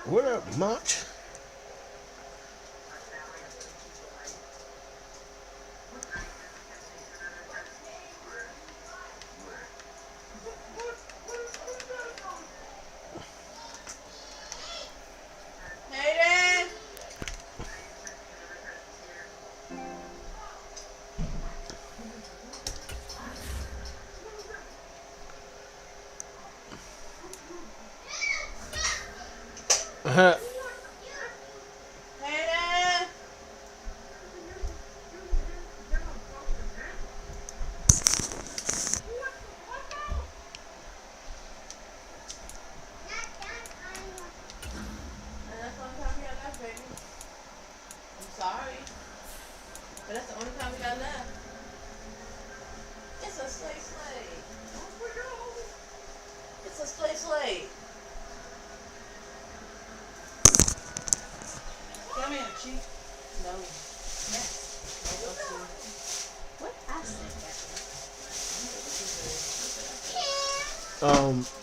What up, March? Uh-huh.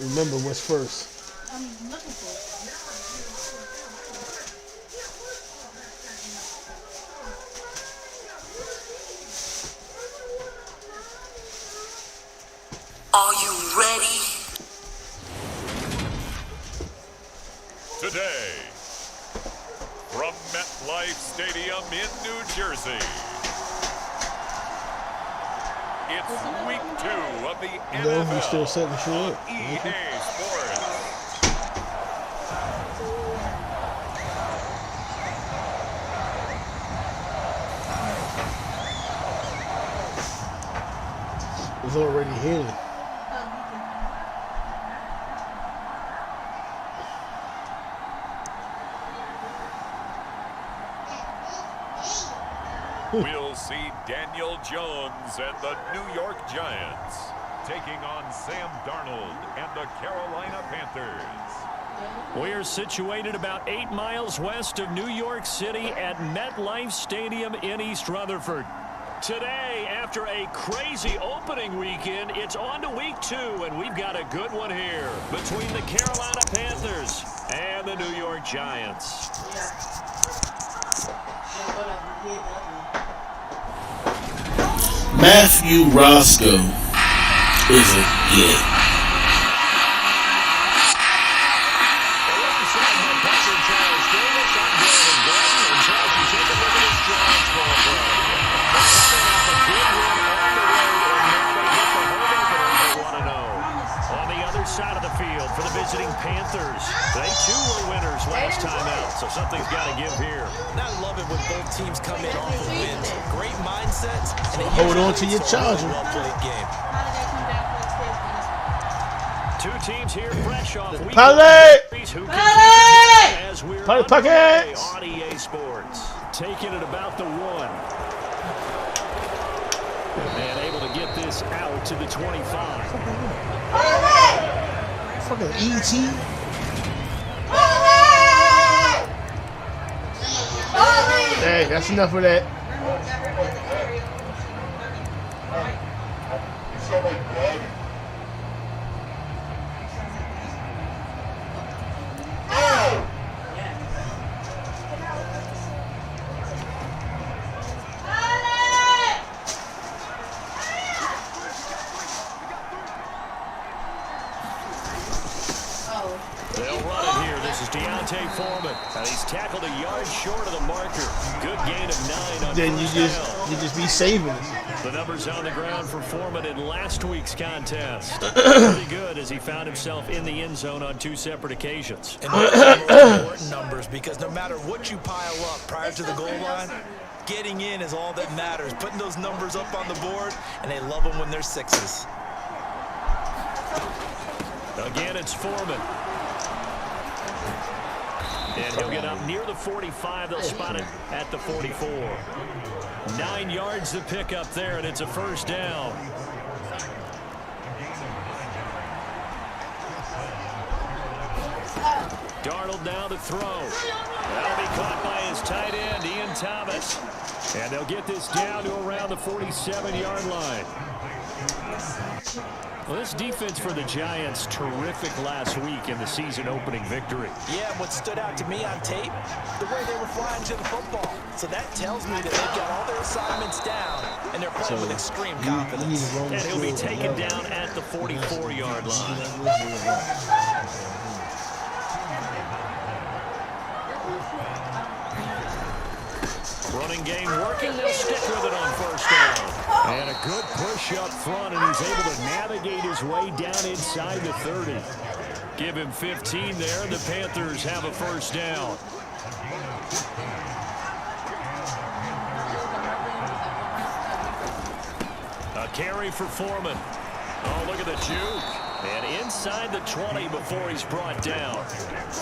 Remember what's first. I'm looking for it. Are you ready? Today, from MetLife Stadium in New Jersey, it's week 2 of the No, NFL he's still setting shit on up. EA Sports. It's already hitting. We'll see Daniel Jones and the New York Giants taking on Sam Darnold and the Carolina Panthers. We're situated about 8 miles west of New York City at MetLife Stadium in East Rutherford. Today, after a crazy opening weekend, it's on to week 2, and we've got a good one here between the Carolina Panthers and the New York Giants. Matthew Roscoe isn't it. Side of the field for the visiting Panthers. They too were winners last time out, so something's got to give here. And I love it when both teams come in off of wins. Great mindsets. And Hold on to your charger. Well-played game. Two teams here fresh off week as we're Pockets on EA Sports. Taking it about the 1. And able to get this out to the 25. Fucking E.T. Hey, that's enough of that. Foreman. And he's tackled a yard short of the marker. Good gain of 9 on Then you just be saving it. The numbers on the ground for Foreman in last week's contest. Pretty good as he found himself in the end zone on 2 separate occasions. And those are important numbers because no matter what you pile up prior to the goal line, getting in is all that matters. Putting those numbers up on the board, and they love them when they're 6s. Again, it's Foreman. And he'll get up near the 45. They'll spot it at the 44. 9 yards to pick up there, and it's a first down. Darnold now to throw. That'll be caught by his tight end, Ian Thomas. And they'll get this down to around the 47-yard line. Well, this defense for the Giants, terrific last week in the season opening victory. Yeah, what stood out to me on tape, the way they were flying to the football. So that tells me that they've got all their assignments down, and they're playing with extreme confidence. And he'll be taken down at the 44-yard line. Running game working. They'll stick with it on first down. And a good push up front, and he's able to navigate his way down inside the 30. Give him 15 there, and the Panthers have a first down. A carry for Foreman. Oh, look at the juke. And inside the 20 before he's brought down.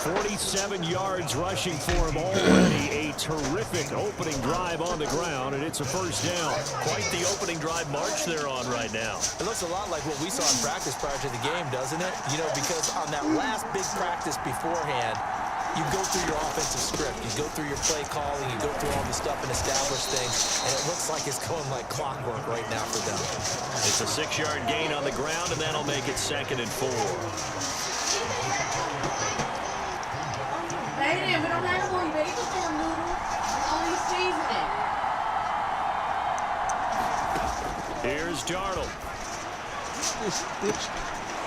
47 yards rushing for him already. A terrific opening drive on the ground, and it's a first down. Quite the opening drive march they're on right now. It looks a lot like what we saw in practice prior to the game, doesn't it? You know, because on that last big practice beforehand, you go through your offensive script. You go through your play calling. You go through all the stuff and establish things. And it looks like it's going like clockwork right now for them. It's a 6-yard gain on the ground, and that'll make it 2nd and 4. Hey, we don't have one. You better eat the corn noodle. Only seasoning. Here's Darnold. This bitch.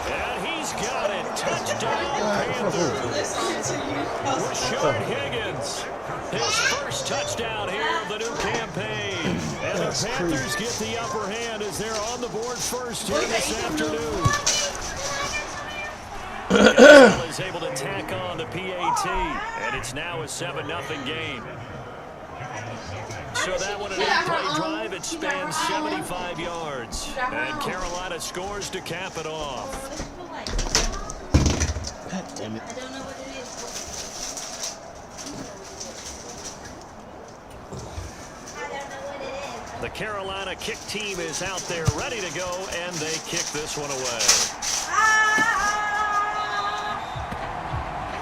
And he's got it. Touchdown, Panthers. Rashard Higgins. His first touchdown here of the new campaign. And the Panthers get the upper hand as they're on the board first here this afternoon. Is able to tack on the PAT. And it's now a 7-0 game. So that one, an 8-play drive, it spans 75 yards. And Carolina scores to cap it off. God damn it. I don't know what it is. I don't know what it is. The Carolina kick team is out there ready to go, and they kick this one away.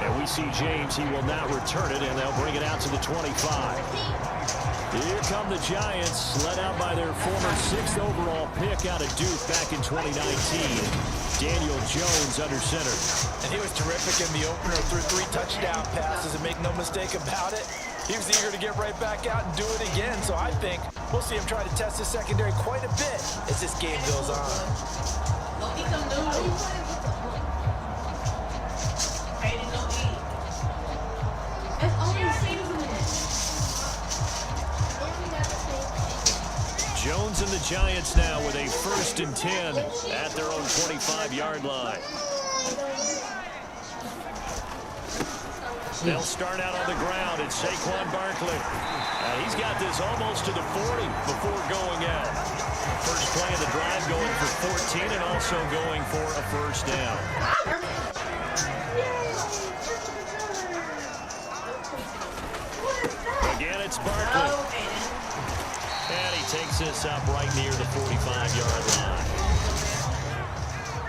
And we see James. He will not return it, and they'll bring it out to the 25. Here come the Giants, led out by their former 6th overall pick out of Duke back in 2019. Daniel Jones under center. And he was terrific in the opener, threw 3 touchdown passes, and make no mistake about it, he was eager to get right back out and do it again. So I think we'll see him try to test his secondary quite a bit as this game goes on. Go eat some noodles. Hey, go eat. That's only seasoning. Jones and the Giants now with a 1st and 10 at their own 25-yard line. They'll start out on the ground. It's Saquon Barkley. He's got this almost to the 40 before going out. First play of the drive going for 14 and also going for a first down. Again, it's Barkley. And he takes this up right near the 45-yard line.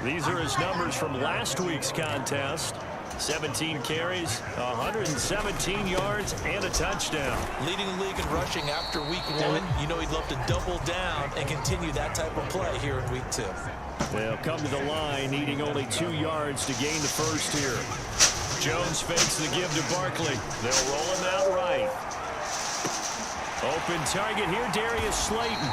These are his numbers from last week's contest. 17 carries, 117 yards, and a touchdown. Leading the league in rushing after week 1. You know he'd love to double down and continue that type of play here in week 2. They'll come to the line, needing only 2 yards to gain the first here. Jones fakes the give to Barkley. They'll roll him out right. Open target here, Darius Slayton.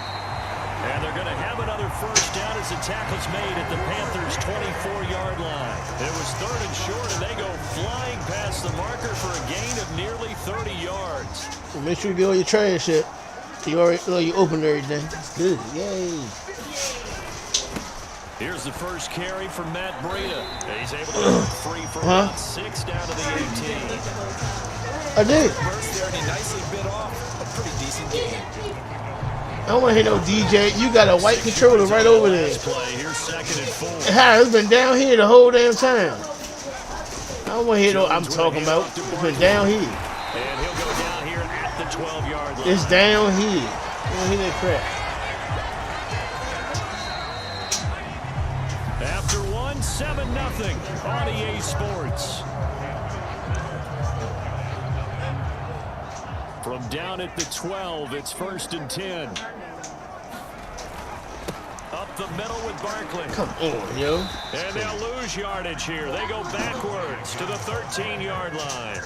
And they're going to have another first down as the tackle's made at the Panthers' 24-yard line. It was 3rd and short, and they go flying past the marker for a gain of nearly 30 yards. Well, make sure you get all your trash shit. You opened everything. That's good. Yay. Here's the first carry from Matt Breida. He's able to get free for about 6 down to the 18. I did. First there, and he nicely bit off a pretty decent game. I don't want to hear no DJ. You got a white controller right over there. Play. Here's 2nd and 4. It's been down here the whole damn time. I don't want to hear no. I'm talking about. It's been down here. And he'll go down here at the 12-yard line. It's down here. I don't hear that crap. After 7-0 on EA Sports. From down at the 12, it's 1st and 10. Up the middle with Barkley. Come on, yo. And they'll lose yardage here. They go backwards to the 13-yard line.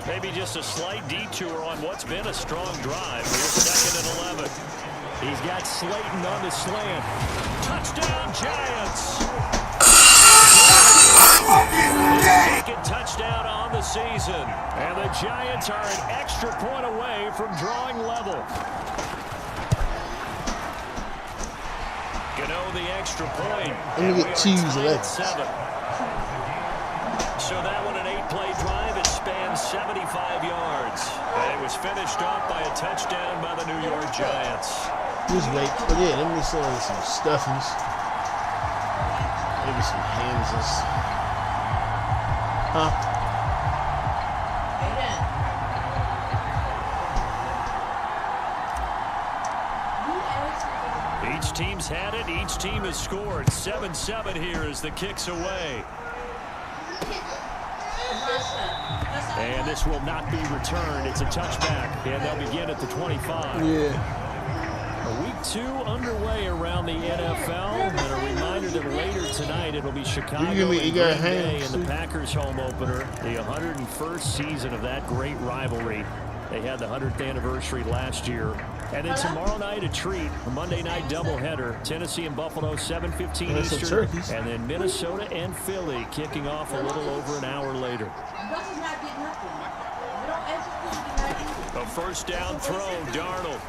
Maybe just a slight detour on what's been a strong drive. Here's 2nd and 11. He's got Slayton on the slant. Touchdown, Giants. His second touchdown on the season. And the Giants are an extra point away from drawing level. Gano the extra point. Let me get cheese and lettuce. 7. So that one an 8-play drive. It spans 75 yards. And it was finished off by a touchdown by the New York Giants. Just wait. But yeah, let me sell some stuffies. Maybe some Hamses. Huh? Each team's had it. Each team has scored. 7-7 here as the kick's away. And this will not be returned. It's a touchback. And they'll begin at the 25. Yeah. Week 2 underway around the NFL. And a reminder that later tonight it'll be Chicago and Green Bay in the Packers home opener. The 101st season of that great rivalry. They had the 100th anniversary last year. And then tomorrow night a treat, a Monday night doubleheader. Tennessee and Buffalo, 7:15 Eastern. And then Minnesota and Philly kicking off a little over an hour later. A first down throw, Darnold.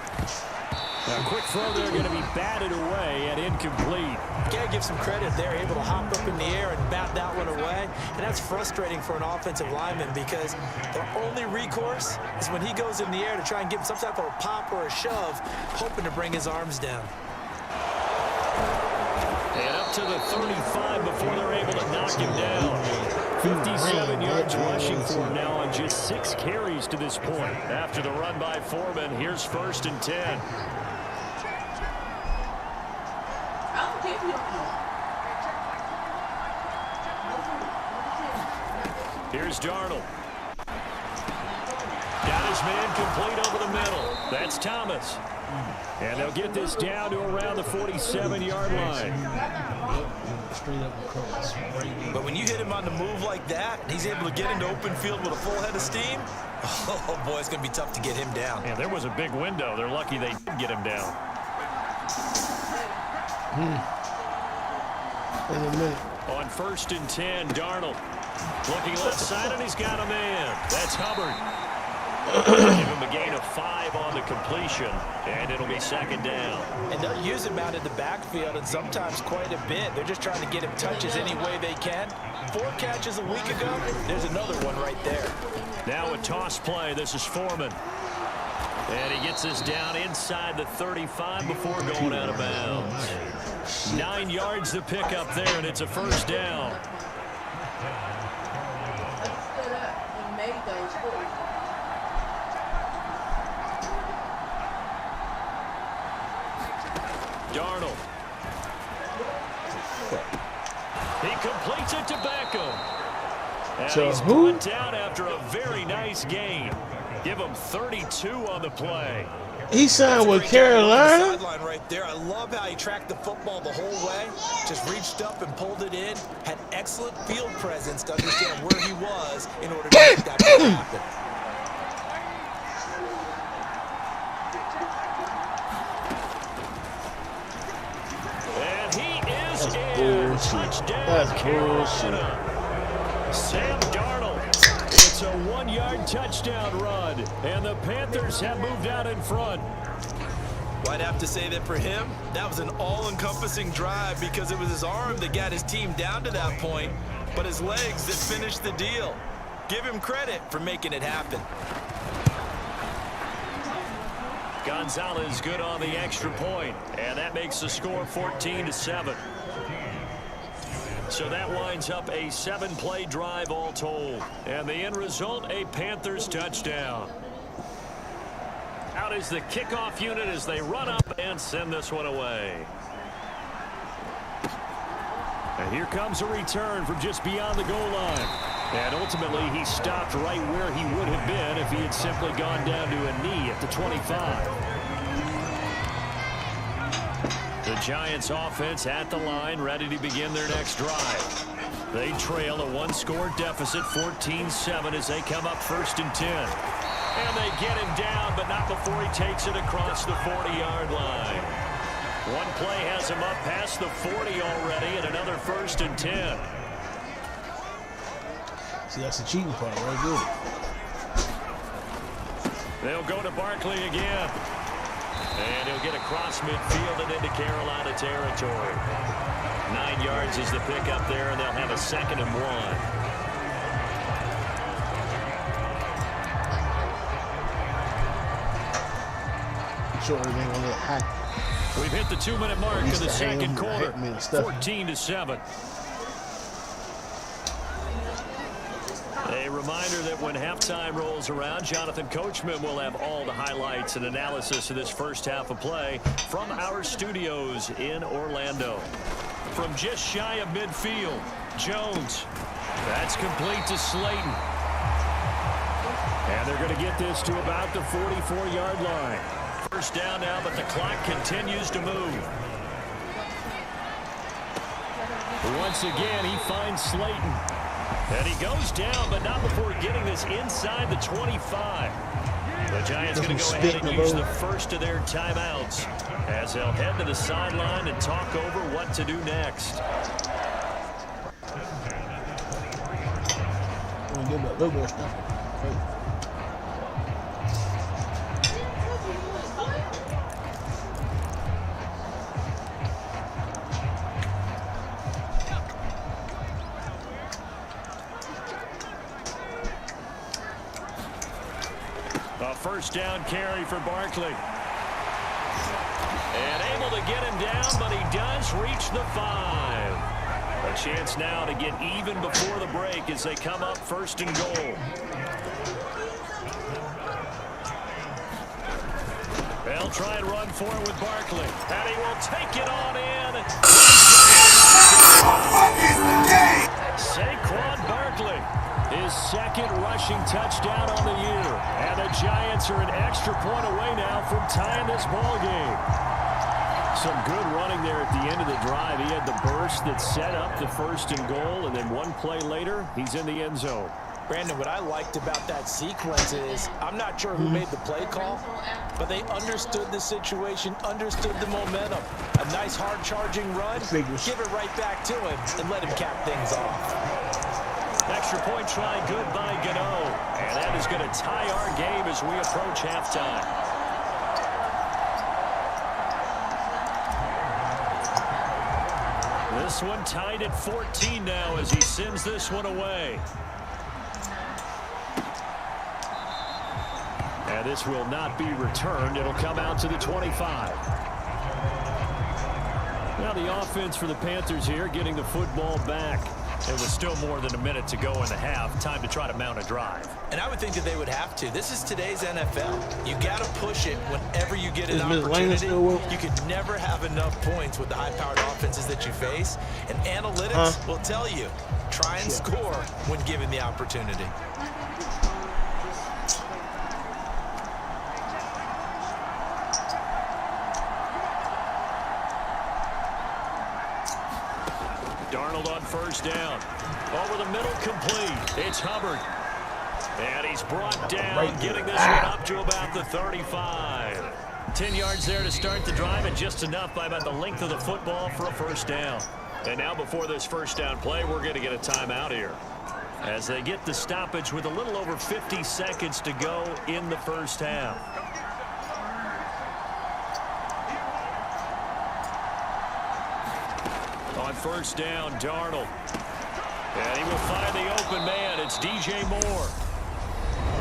A quick throw there going to be batted away and incomplete. Got to give some credit. They're able to hop up in the air and bat that one away. And that's frustrating for an offensive lineman because their only recourse is when he goes in the air to try and give him some type of a pop or a shove, hoping to bring his arms down. And up to the 35 before they're able to knock him down. 57 yards rushing for him now on just 6 carries to this point. After the run by Foreman, here's 1st and 10. Here's Darnold. Got his man complete over the middle. That's Thomas. And they'll get this down to around the 47-yard line. But when you hit him on the move like that, he's able to get into open field with a full head of steam. Oh, boy, it's going to be tough to get him down. And there was a big window. They're lucky they did get him down. In a minute. On 1st and 10, Darnold. Looking left side, and he's got a man. That's Hubbard. Give him a gain of 5 on the completion, and it'll be 2nd down. And they'll use him out in the backfield, and sometimes quite a bit. They're just trying to get him touches any way they can. 4 catches a week ago. There's another one right there. Now a toss play. This is Foreman. And he gets this down inside the 35 before going out of bounds. 9 yards to pick up there, and it's a 1st down. Darnold. He completes it to Beckham. And he's put down after a very nice game. Give him 32 on the play. He signed with Carolina. Sideline right there. I love how he tracked the football the whole way. Just reached up and pulled it in. Had excellent field presence to understand where he was in order to make that happen. And he is in. Touchdown. That's Carolina. Sam Darnold. It's a 1-yard touchdown run, and the Panthers have moved out in front. Well, I'd have to say that for him, that was an all-encompassing drive because it was his arm that got his team down to that point, but his legs that finished the deal. Give him credit for making it happen. Gonzalez good on the extra point, and that makes the score 14-7. So that winds up a 7-play drive all told. And the end result, a Panthers touchdown. Out is the kickoff unit as they run up and send this one away. And here comes a return from just beyond the goal line. And ultimately, he stopped right where he would have been if he had simply gone down to a knee at the 25. The Giants offense at the line, ready to begin their next drive. They trail a one-score deficit, 14-7, as they come up 1st and 10. And they get him down, but not before he takes it across the 40-yard line. One play has him up past the 40 already, and another 1st and 10. See, that's the cheating part, right? Good. They'll go to Barkley again. And he'll get across midfield and into Carolina territory. 9 yards is the pickup there, and they'll have a 2nd and 1. Sure, everything on that hack. We've hit the 2-minute mark of the second quarter. 14-7. A reminder that when halftime rolls around, Jonathan Coachman will have all the highlights and analysis of this first half of play from our studios in Orlando. From just shy of midfield, Jones. That's complete to Slayton. And they're going to get this to about the 44-yard line. First down now, but the clock continues to move. Once again, he finds Slayton. And he goes down, but not before getting this inside the 25. The Giants going to go ahead and use the first of their timeouts as they'll head to the sideline and talk over what to do next. We'll give it a little more stuff. A first down carry for Barkley. And able to get him down, but he does reach the 5. A chance now to get even before the break as they come up 1st and goal. They'll try and run for it with Barkley. And he will take it on in. Saquon Barkley. His 2nd rushing touchdown on the year. And the Giants are an extra point away now from tying this ball game. Some good running there at the end of the drive. He had the burst that set up the 1st and goal, and then one play later, he's in the end zone. Brandon, what I liked about that sequence is I'm not sure who made the play call, but they understood the situation, understood the momentum. A nice hard-charging run, give it right back to him, and let him cap things off. Extra point try good by Gano. And that is going to tie our game as we approach halftime. This one tied at 14 now as he sends this one away. And this will not be returned. It'll come out to the 25. Now the offense for the Panthers here getting the football back. It was still more than a minute to go in the half. Time to try to mount a drive. And I would think that they would have to. This is today's NFL. You got to push it whenever you get an opportunity. You could never have enough points with the high-powered offenses that you face. And analytics will tell you, try and score when given the opportunity. Darnold on first down. Over the middle, complete. It's Hubbard. And he's brought down, getting this one up to about the 35. 10 yards there to start the drive, and just enough by about the length of the football for a first down. And now before this first down play, we're going to get a timeout here, as they get the stoppage with a little over 50 seconds to go in the first half. On first down, Darnold. And he will find the open man. It's DJ Moore.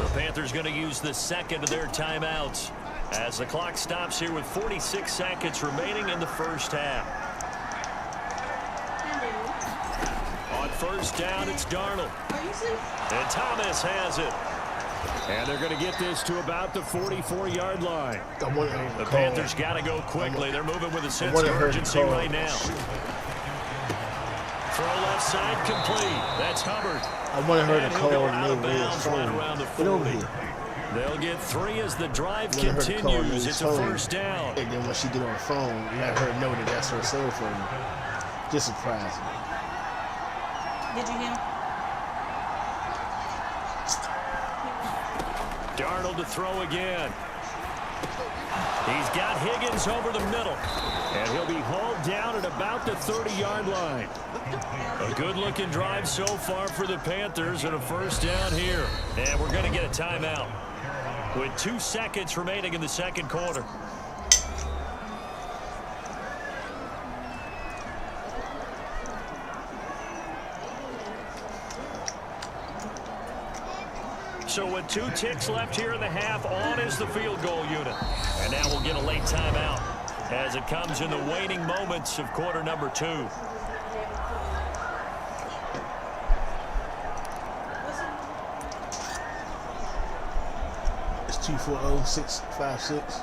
The Panthers going to use the 2nd of their timeouts as the clock stops here with 46 seconds remaining in the first half. On first down, it's Darnold. And Thomas has it. And they're going to get this to about the 44-yard line. The Panthers got to go quickly. They're moving with a sense of urgency right now. Throw left side complete. That's Hubbard. I want to hear the call out of bounds right around the 40. They'll get 3 as the drive Let her call continues. his It's a phone. first down. And then when she get on the phone, let her know that that's her cell phone. Just surprising. Did you hear him? Darnold to throw again. He's got Higgins over the middle. And he'll be hauled down at about the 30-yard line. A good-looking drive so far for the Panthers and a first down here. And we're going to get a timeout with 2 seconds remaining in the second quarter. So with 2 ticks left here in the half, on is the field goal unit. And now we'll get a late timeout as it comes in the waning moments of quarter number 2. It's 240-656.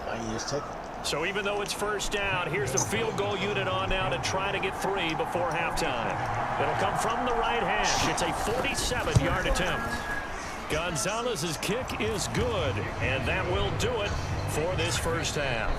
I just take it. So even though it's first down, here's the field goal unit on now to try to get 3 before halftime. It'll come from the right hash. It's a 47-yard attempt. Gonzalez's kick is good, and that will do it for this first half.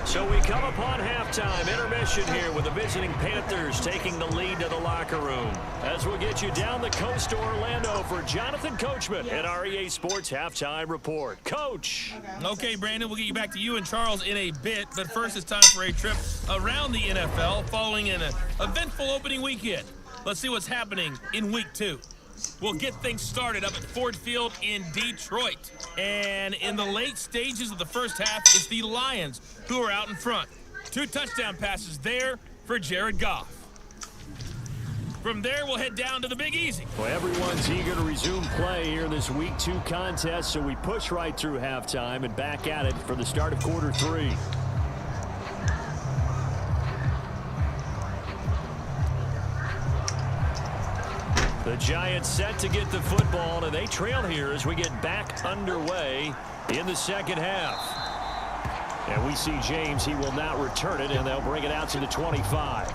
So we come upon halftime intermission here with the visiting Panthers taking the lead to the locker room. As we'll get you down the coast to Orlando for Jonathan Coachman at our EA Sports Halftime Report. Coach. Okay, Brandon, we'll get you back to you and Charles in a bit, but first it's time for a trip around the NFL following an eventful opening weekend. Let's see what's happening in week 2. We'll get things started up at Ford Field in Detroit. And in the late stages of the first half, it's the Lions who are out in front. 2 touchdown passes there for Jared Goff. From there, we'll head down to the Big Easy. Well, everyone's eager to resume play here in this Week 2 contest, so we push right through halftime and back at it for the start of quarter 3. The Giants set to get the football, and they trail here as we get back underway in the second half. And we see James. He will not return it, and they'll bring it out to the 25.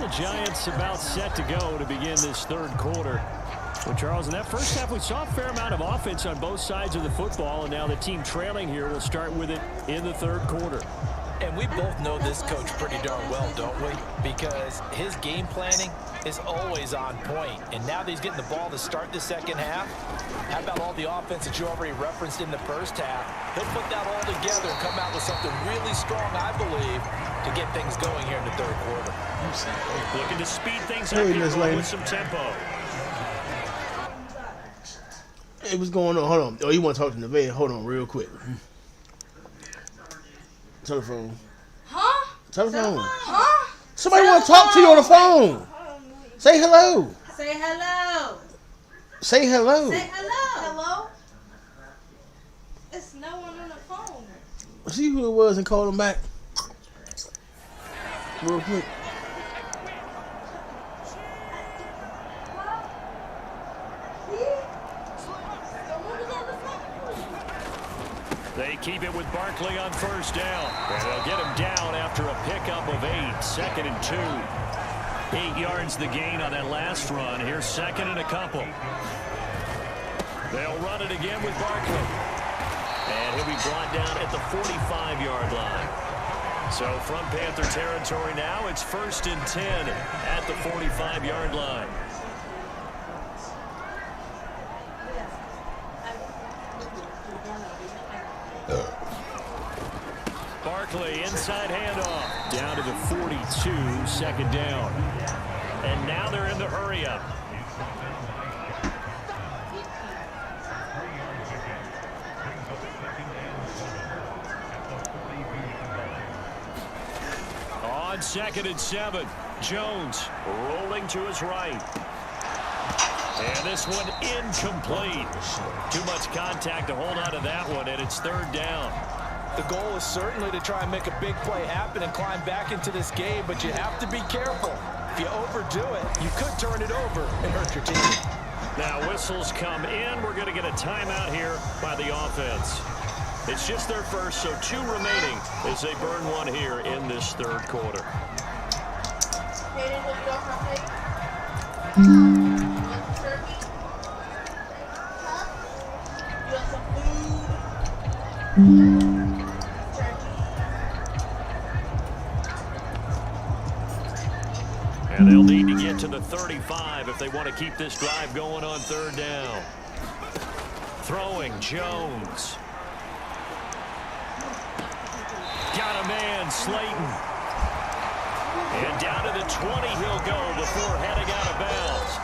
The Giants about set to go to begin this third quarter. Well, Charles, in that first half, we saw a fair amount of offense on both sides of the football, and now the team trailing here will start with it in the third quarter. And we both know this coach pretty darn well, don't we? Because his game planning is always on point. And now that he's getting the ball to start the second half, how about all the offense that you already referenced in the first half? He'll put that all together and come out with something really strong, I believe, to get things going here in the third quarter. Looking to speed things up here with some tempo. Hey, what's going on? Hold on. Oh, you want to talk to Nevaeh? Hold on real quick. Telephone. Huh? Telephone. Huh? Somebody want to talk to you on the phone. Say hello. Say hello. Say hello. Say hello. Hello? It's no one on the phone. See who it was and call him back. Real quick. They keep it with Barkley on first down. And they'll get him down after a pickup of 8. 2nd and 2. 8 yards the gain on that last run. Here's 2nd and a couple. They'll run it again with Barkley. And he'll be brought down at the 45-yard line. So from Panther territory now, it's 1st and 10 at the 45-yard line. Barkley, inside handoff, down to the 42, 2nd down. And now they're in the hurry-up. On 2nd and 7, Jones rolling to his right. And this one incomplete. Too much contact to hold on to that one, and it's 3rd down. The goal is certainly to try and make a big play happen and climb back into this game, but you have to be careful. If you overdo it, you could turn it over and hurt your team. Now whistles come in. We're going to get a timeout here by the offense. It's just their first, so 2 remaining as they burn one here in this third quarter. And they'll need to get to the 35 if they want to keep this drive going on third down. Throwing Jones. Got a man, Slayton. And down to the 20 he'll go before heading out of bounds.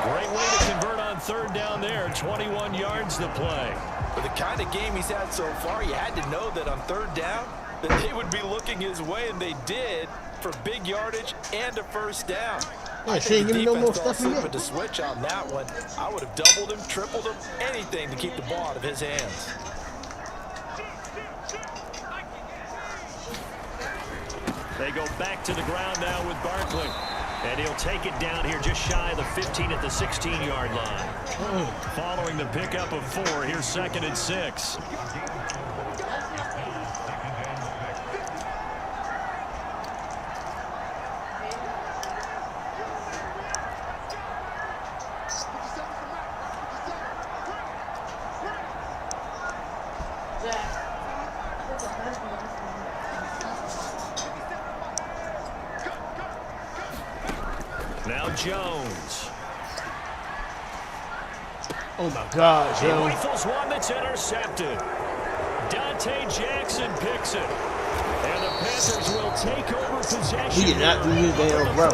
Great way to convert on third down there. 21 yards to play. For the kind of game he's had so far, you had to know that on third down that they would be looking his way, and they did, for big yardage and a first down. Yeah, I she ain't think the give me no more defense stuff in thought yet. to switch on that one. I would have doubled him, tripled him, anything to keep the ball out of his hands. They go back to the ground now with Barkley. And he'll take it down here just shy of the 15 at the 16-yard line. Following the pickup of 4, here's 2nd and 6. Now Jones. Oh my gosh, He yo. rifles one that's intercepted. Dante Jackson picks it. And the Panthers will take over possession. He did not do his damn route.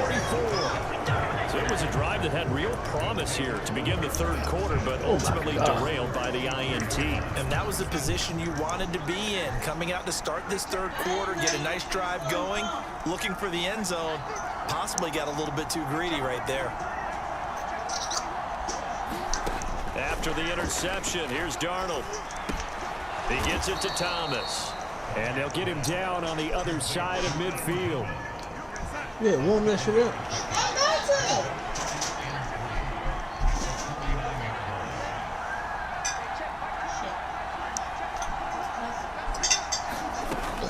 So it was a drive that had real promise here to begin the third quarter, but ultimately derailed by the INT. And that was the position you wanted to be in. Coming out to start this third quarter, get a nice drive going, looking for the end zone. Possibly got a little bit too greedy right there. After the interception, here's Darnold. He gets it to Thomas. And they'll get him down on the other side of midfield. Yeah, warm that shit up.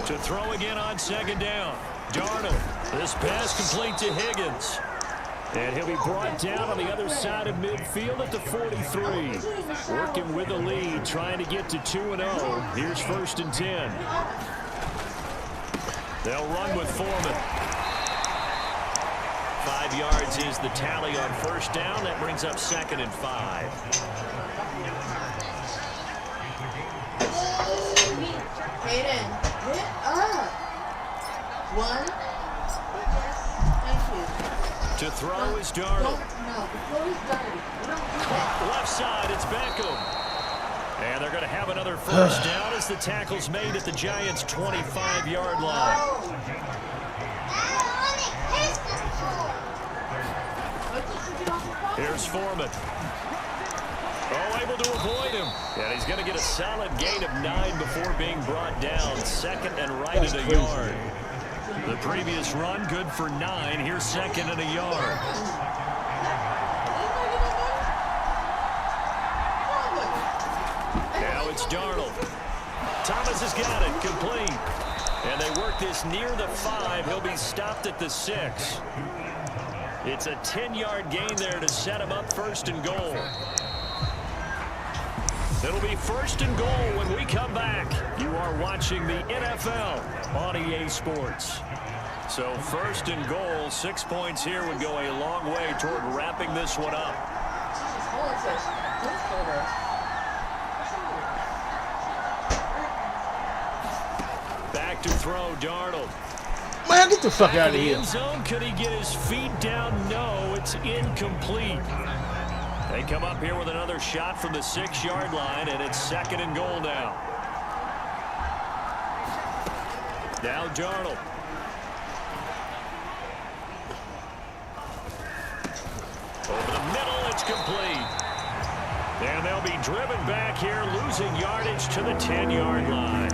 To throw again on 2nd down. Darnold. This pass complete to Higgins. And he'll be brought down on the other side of midfield at the 43. Working with the lead, trying to get to 2-0. Here's 1st and 10. They'll run with Foreman. 5 yards is the tally on 1st down. That brings up 2nd and 5. Hayden, hit up. 1. Thank you. To throw is Darnold. No, before he's done. Left side, it's Beckham. And they're going to have another 1st down as the tackle's made at the Giants' 25-yard line. Here's Foreman. Oh, able to avoid him. And he's going to get a solid gain of 9 before being brought down. 2nd and right at a yard. The previous run, good for 9. Here's 2nd and a yard. Now it's Darnold. Thomas has got it, complete. And they work this near the 5. He'll be stopped at the 6. It's a 10-yard gain there to set him up 1st and goal. It'll be 1st and goal when we come back. You are watching the NFL on EA Sports. So 1st and goal, 6 points here would go a long way toward wrapping this one up. Back to throw, Darnold. Man, get the fuck out of here. End zone. Could he get his feet down? No, it's incomplete. They come up here with another shot from the 6-yard line, and it's 2nd and goal now. Now Darnold. Over the middle, it's complete. And they'll be driven back here, losing yardage to the 10-yard line.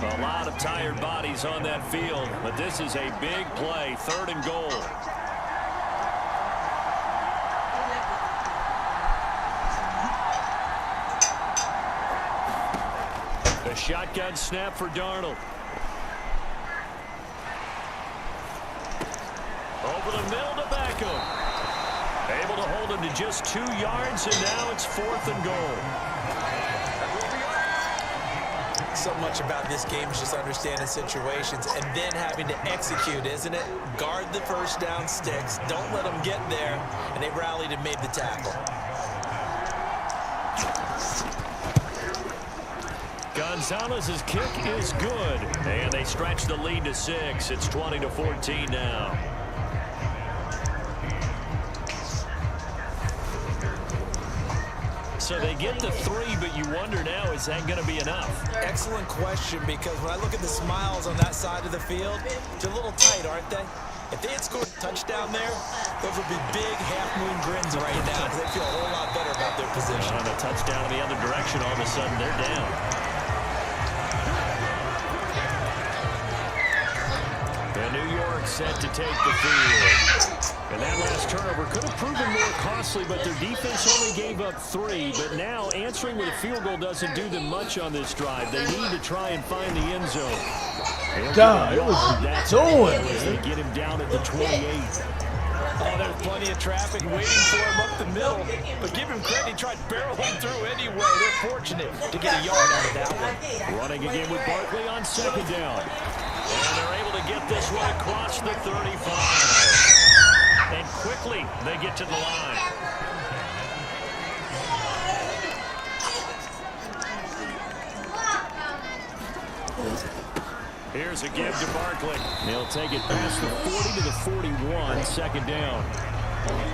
A lot of tired bodies on that field, but this is a big play, 3rd and goal. A shotgun snap for Darnold. Over the middle to Beckham. Able to hold him to just 2 yards, and now it's 4th and goal. So much about this game is just understanding situations and then having to execute, isn't it? Guard the first down sticks. Don't let them get there. And they rallied and made the tackle. Gonzalez's kick is good. And they stretch the lead to 6. It's 20-14 now. So they get the 3, but you wonder now, is that going to be enough? Excellent question, because when I look at the smiles on that side of the field, they're a little tight, aren't they? If they had scored a touchdown there, those would be big half-moon grins right now because they feel a whole lot better about their position. On a touchdown in the other direction, all of a sudden they're down. And New York set to take the field. And that last turnover could have proven more costly, but their defense only gave up 3. But now answering with a field goal doesn't do them much on this drive. They need to try and find the end zone. God, it was doing. They get him down at the 28. Oh, there's plenty of traffic waiting for him up the middle. But give him credit, he tried barreling through anyway. They're fortunate to get a yard out of that one. Running again with Barkley on 2nd down. And they're able to get this one across the 35. And quickly, they get to the line. Here's a give to Barkley. He'll take it past the 40 to the 41, 2nd down.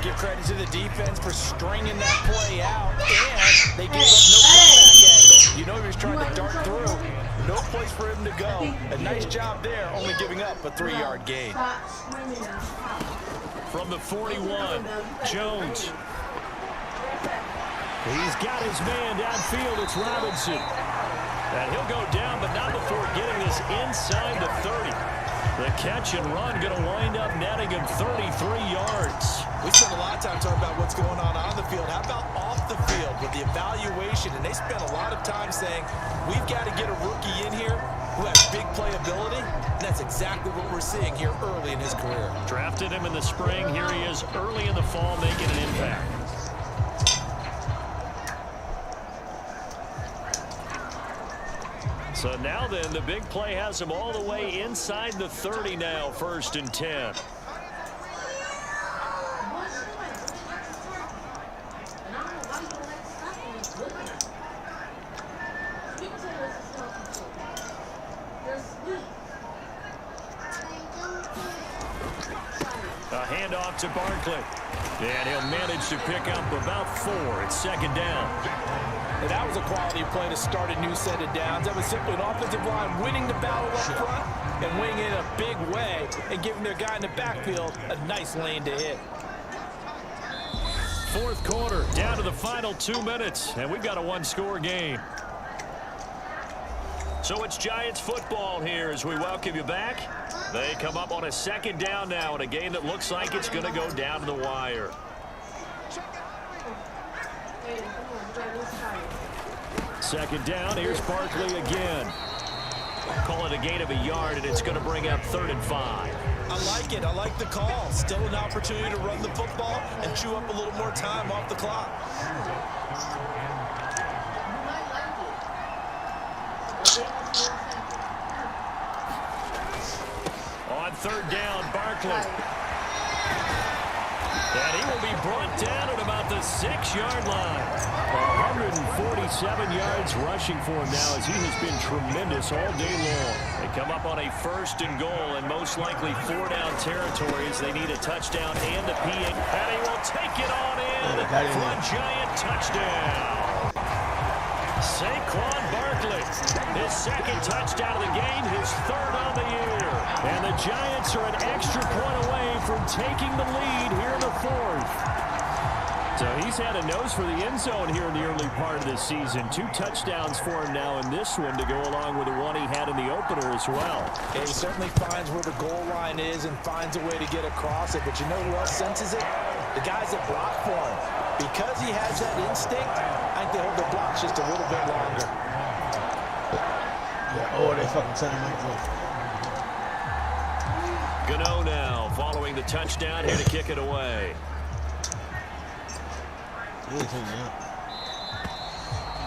Give credit to the defense for stringing that play out, and they gave up no comeback angle. You know he was trying to dart through. No place for him to go. A nice job there, only giving up a 3-yard gain. From the 41, Jones. He's got his man downfield. It's Robinson. And he'll go down, but not before getting this inside the 30. The catch and run going to wind up netting him 33 yards. We spent a lot of time talking about what's going on the field. How about off the field with the evaluation? And they spent a lot of time saying, we've got to get a rookie in here who has big playability. And that's exactly what we're seeing here early in his career. Drafted him in the spring. Here he is early in the fall making an impact. So now then, the big play has him all the way inside the 30 now, 1st and 10. A handoff to Barkley. And he'll manage to pick up about 4. It's 2nd down. And that was a quality play to start a new set of downs. That was simply an offensive line winning the battle up front and winning it in a big way and giving their guy in the backfield a nice lane to hit. 4th quarter, down to the final 2 minutes, and we've got a 1-score game. So it's Giants football here as we welcome you back. They come up on a 2nd down now in a game that looks like it's going to go down to the wire. 2nd down, here's Barkley again. Call it a gain of a yard, and it's going to bring up 3rd and 5. I like it. I like the call. Still an opportunity to run the football and chew up a little more time off the clock. On 3rd down, Barkley. And he will be brought down at about the 6-yard line. 147 yards rushing for him now as he has been tremendous all day long. They come up on a 1st and goal and most likely 4-down territory as they need a touchdown and a PA. And he will take it on in for a Giant touchdown. Saquon Barkley, his 2nd touchdown of the game, his 3rd on the year. And the Giants are an extra point away from taking the lead here in the 4th. So he's had a nose for the end zone here in the early part of this season. 2 touchdowns for him now in this one to go along with the one he had in the opener as well. Yeah, he certainly finds where the goal line is and finds a way to get across it. But you know who else senses it? The guys that block for him. Because he has that instinct, I think they hold the blocks just a little bit longer. Yeah, oh, they fucking sent him like this. Gano now following the touchdown here to kick it away.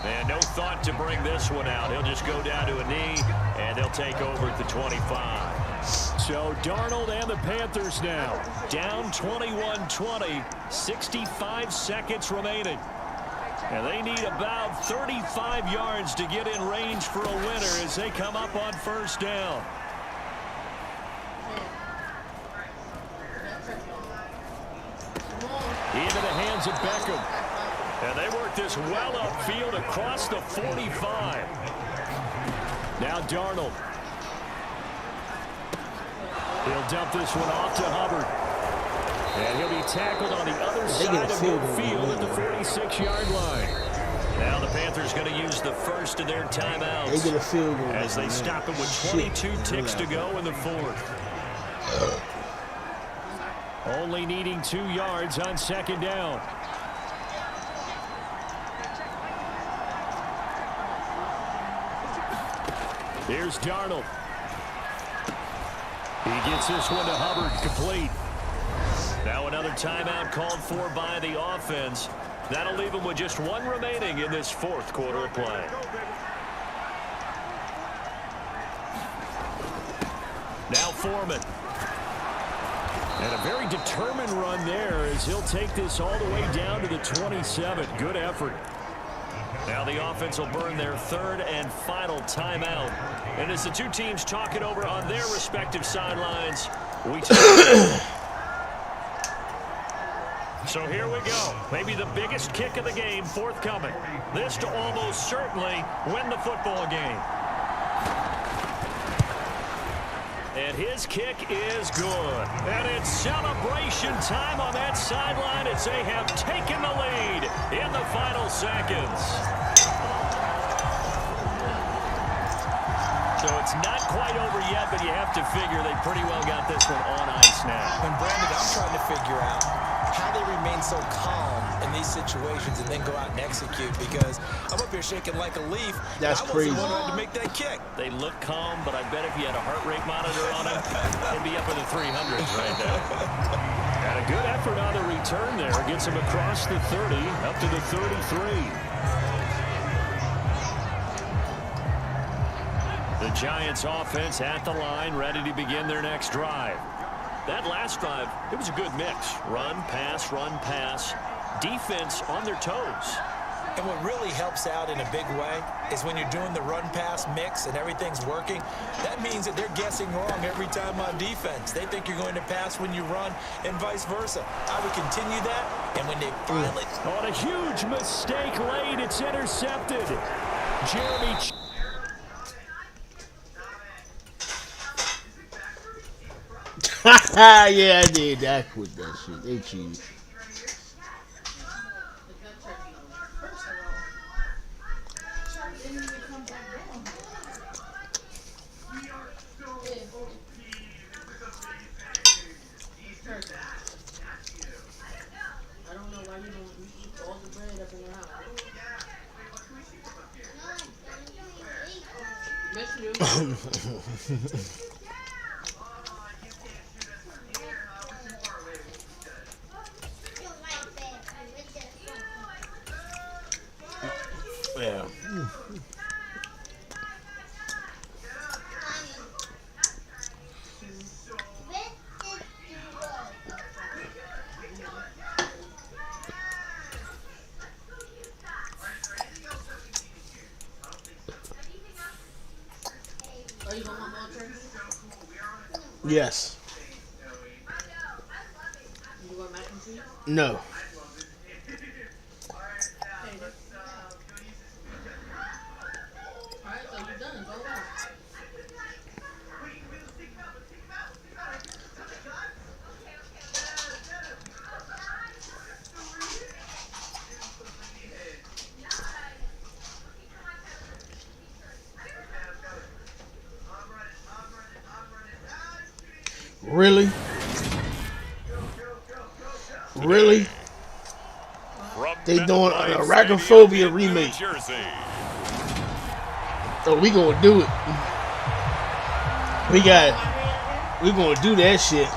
And no thought to bring this one out. He'll just go down to a knee, and they'll take over at the 25. So Darnold and the Panthers now down 21-20, 65 seconds remaining. And they need about 35 yards to get in range for a winner as they come up on first down. Into the hands of Beckham. And they work this well upfield across the 45. Now Darnold. He'll dump this one off to Hubbard. And he'll be tackled on the other side of midfield at the 46-yard line. Now the Panthers going to use the first of their timeouts. They get a field goal as they stop it with 22 ticks to go in the fourth. Only needing 2 yards on second down. Here's Darnold. He gets this one to Hubbard, complete. Now another timeout called for by the offense. That'll leave them with just one remaining in this fourth quarter of play. Now Foreman. And a very determined run there as he'll take this all the way down to the 27. Good effort. Now the offense will burn their third and final timeout. And as the two teams talk it over on their respective sidelines, we take So here we go. Maybe the biggest kick of the game forthcoming. This to almost certainly win the football game. And his kick is good. And it's celebration time on that sideline as they have taken the lead in the final seconds. So it's not quite over yet, but you have to figure they pretty well got this one on ice now. And Brandon, I'm trying to figure out how they remain so calm in these situations and then go out and execute, because I'm up here shaking like a leaf. That's crazy. I wasn't one to make that kick. They look calm, but I bet if you had a heart rate monitor on them, they'd be up in the 300s right now. And a good effort on the return there. Gets him across the 30, up to the 33. The Giants offense at the line, ready to begin their next drive. That last drive, it was a good mix. Run, pass, defense on their toes. And what really helps out in a big way is when you're doing the run-pass mix and everything's working, that means that they're guessing wrong every time on defense. They think you're going to pass when you run and vice versa. I would continue that, and when they finally... On a huge mistake late, it's intercepted. Jeremy... Yeah, I did. I quit that shit. They cheated. I don't know why you don't eat all the bread up in your house. Yes, you do. Yeah. Are you going to want more turkey? Yes. You want mac and cheese? No. Alright, so you're done. Go on. Really? Really? They doing an Arachnophobia remake. Oh, we gonna do it. We gonna do that shit.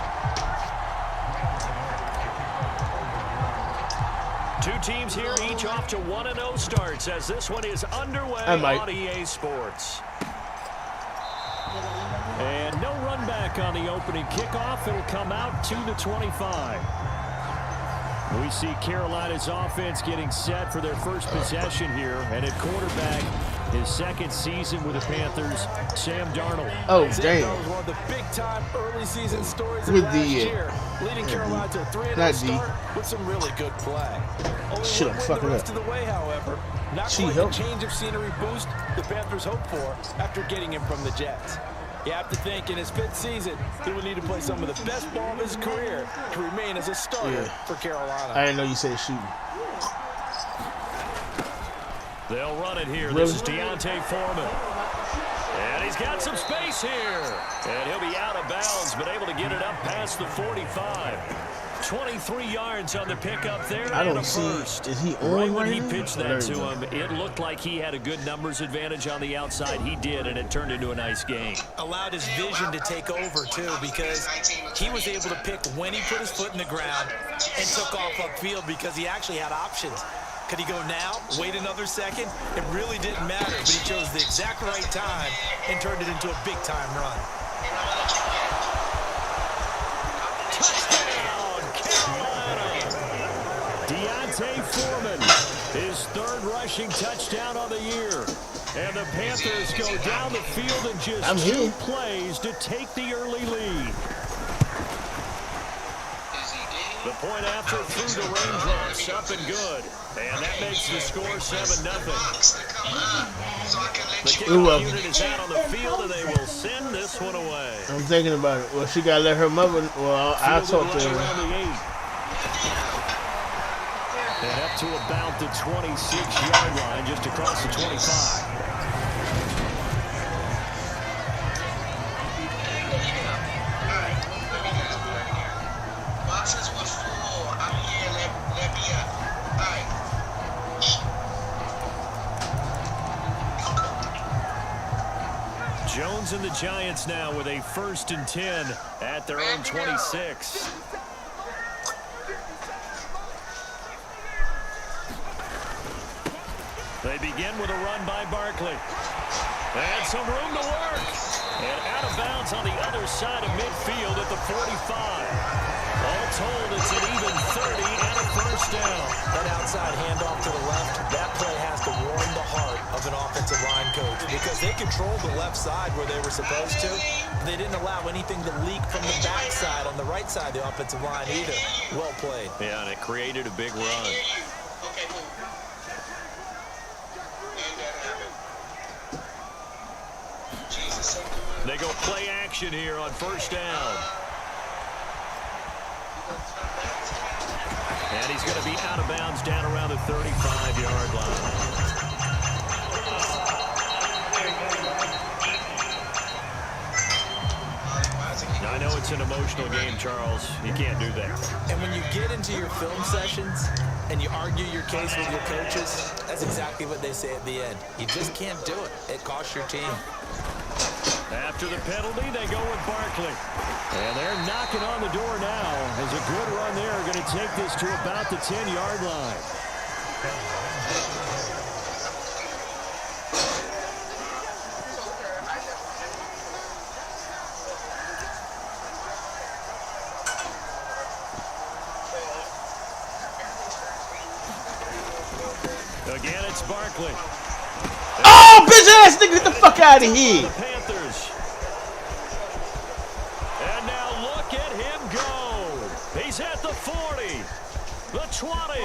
2 teams here, each off to 1-0 starts as this one is underway on EA Sports. And no run back on the opening kickoff. It'll come out to the 25. We see Carolina's offense getting set for their first possession here. And at quarterback, his second season with the Panthers, Sam Darnold. Oh, damn. That was one of the big-time early season stories With of the, last year, leading Carolina to a 3-0 start with some really good play. Shit, I'm fucking the rest up. of the way, however, not She quite the helped. change of scenery boost the Panthers hoped for after getting him from the Jets. You have to think in his 5th season, he will need to play some of the best ball of his career to remain as a starter for Carolina. I didn't know you said shooting. They'll run it here. Really? This is Deontay Foreman. And he's got some space here. And he'll be out of bounds, but able to get it up past the 45. 23 yards on the pickup there. I don't and a see. first. Is he on Right when right he now? pitched Oh, that there to you go. him, it looked like he had a good numbers advantage on the outside. He did, and it turned into a nice game. Allowed his vision to take over, too, because he was able to pick when he put his foot in the ground and took off upfield because he actually had options. Could he go now, wait another second? It really didn't matter, but he chose the exact right time and turned it into a big-time run. Touchdown, Carolina! Deontay Foreman, his 3rd rushing touchdown on the year. And the Panthers go down the field in just 2 plays to take the early lead. The point after through the raindrops, up and good. And that makes the score 7-0. The kickoff unit is out on the field, and they will send this one away. I'm thinking about it. Well, she got to let her mother. Well, I'll talk to her. And up to about the 26-yard line, just across the 25. Jones and the Giants now with a 1st and 10 at their own 26. They begin with a run by Barkley. And some room to work. And out of bounds on the other side of midfield at the 45. All told, it's an even 30 and a first down. That outside handoff to the left, that play has to warm the heart of an offensive line coach because they controlled the left side where they were supposed to. They didn't allow anything to leak from the backside on the right side of the offensive line either. Well played. Yeah, and it created a big run. They go play action here on 1st down. And he's going to be out of bounds down around the 35-yard line. I know it's an emotional game, Charles. You can't do that. And when you get into your film sessions and you argue your case with your coaches, that's exactly what they say at the end. You just can't do it. It costs your team. After the penalty, they go with Barkley. And they're knocking on the door now. As a good run there, going to take this to about the 10-yard line. Again, it's Barkley. Oh, bitch ass nigga, get the fuck out of here. The Panthers. And now look at him go. He's at the 40, the 20.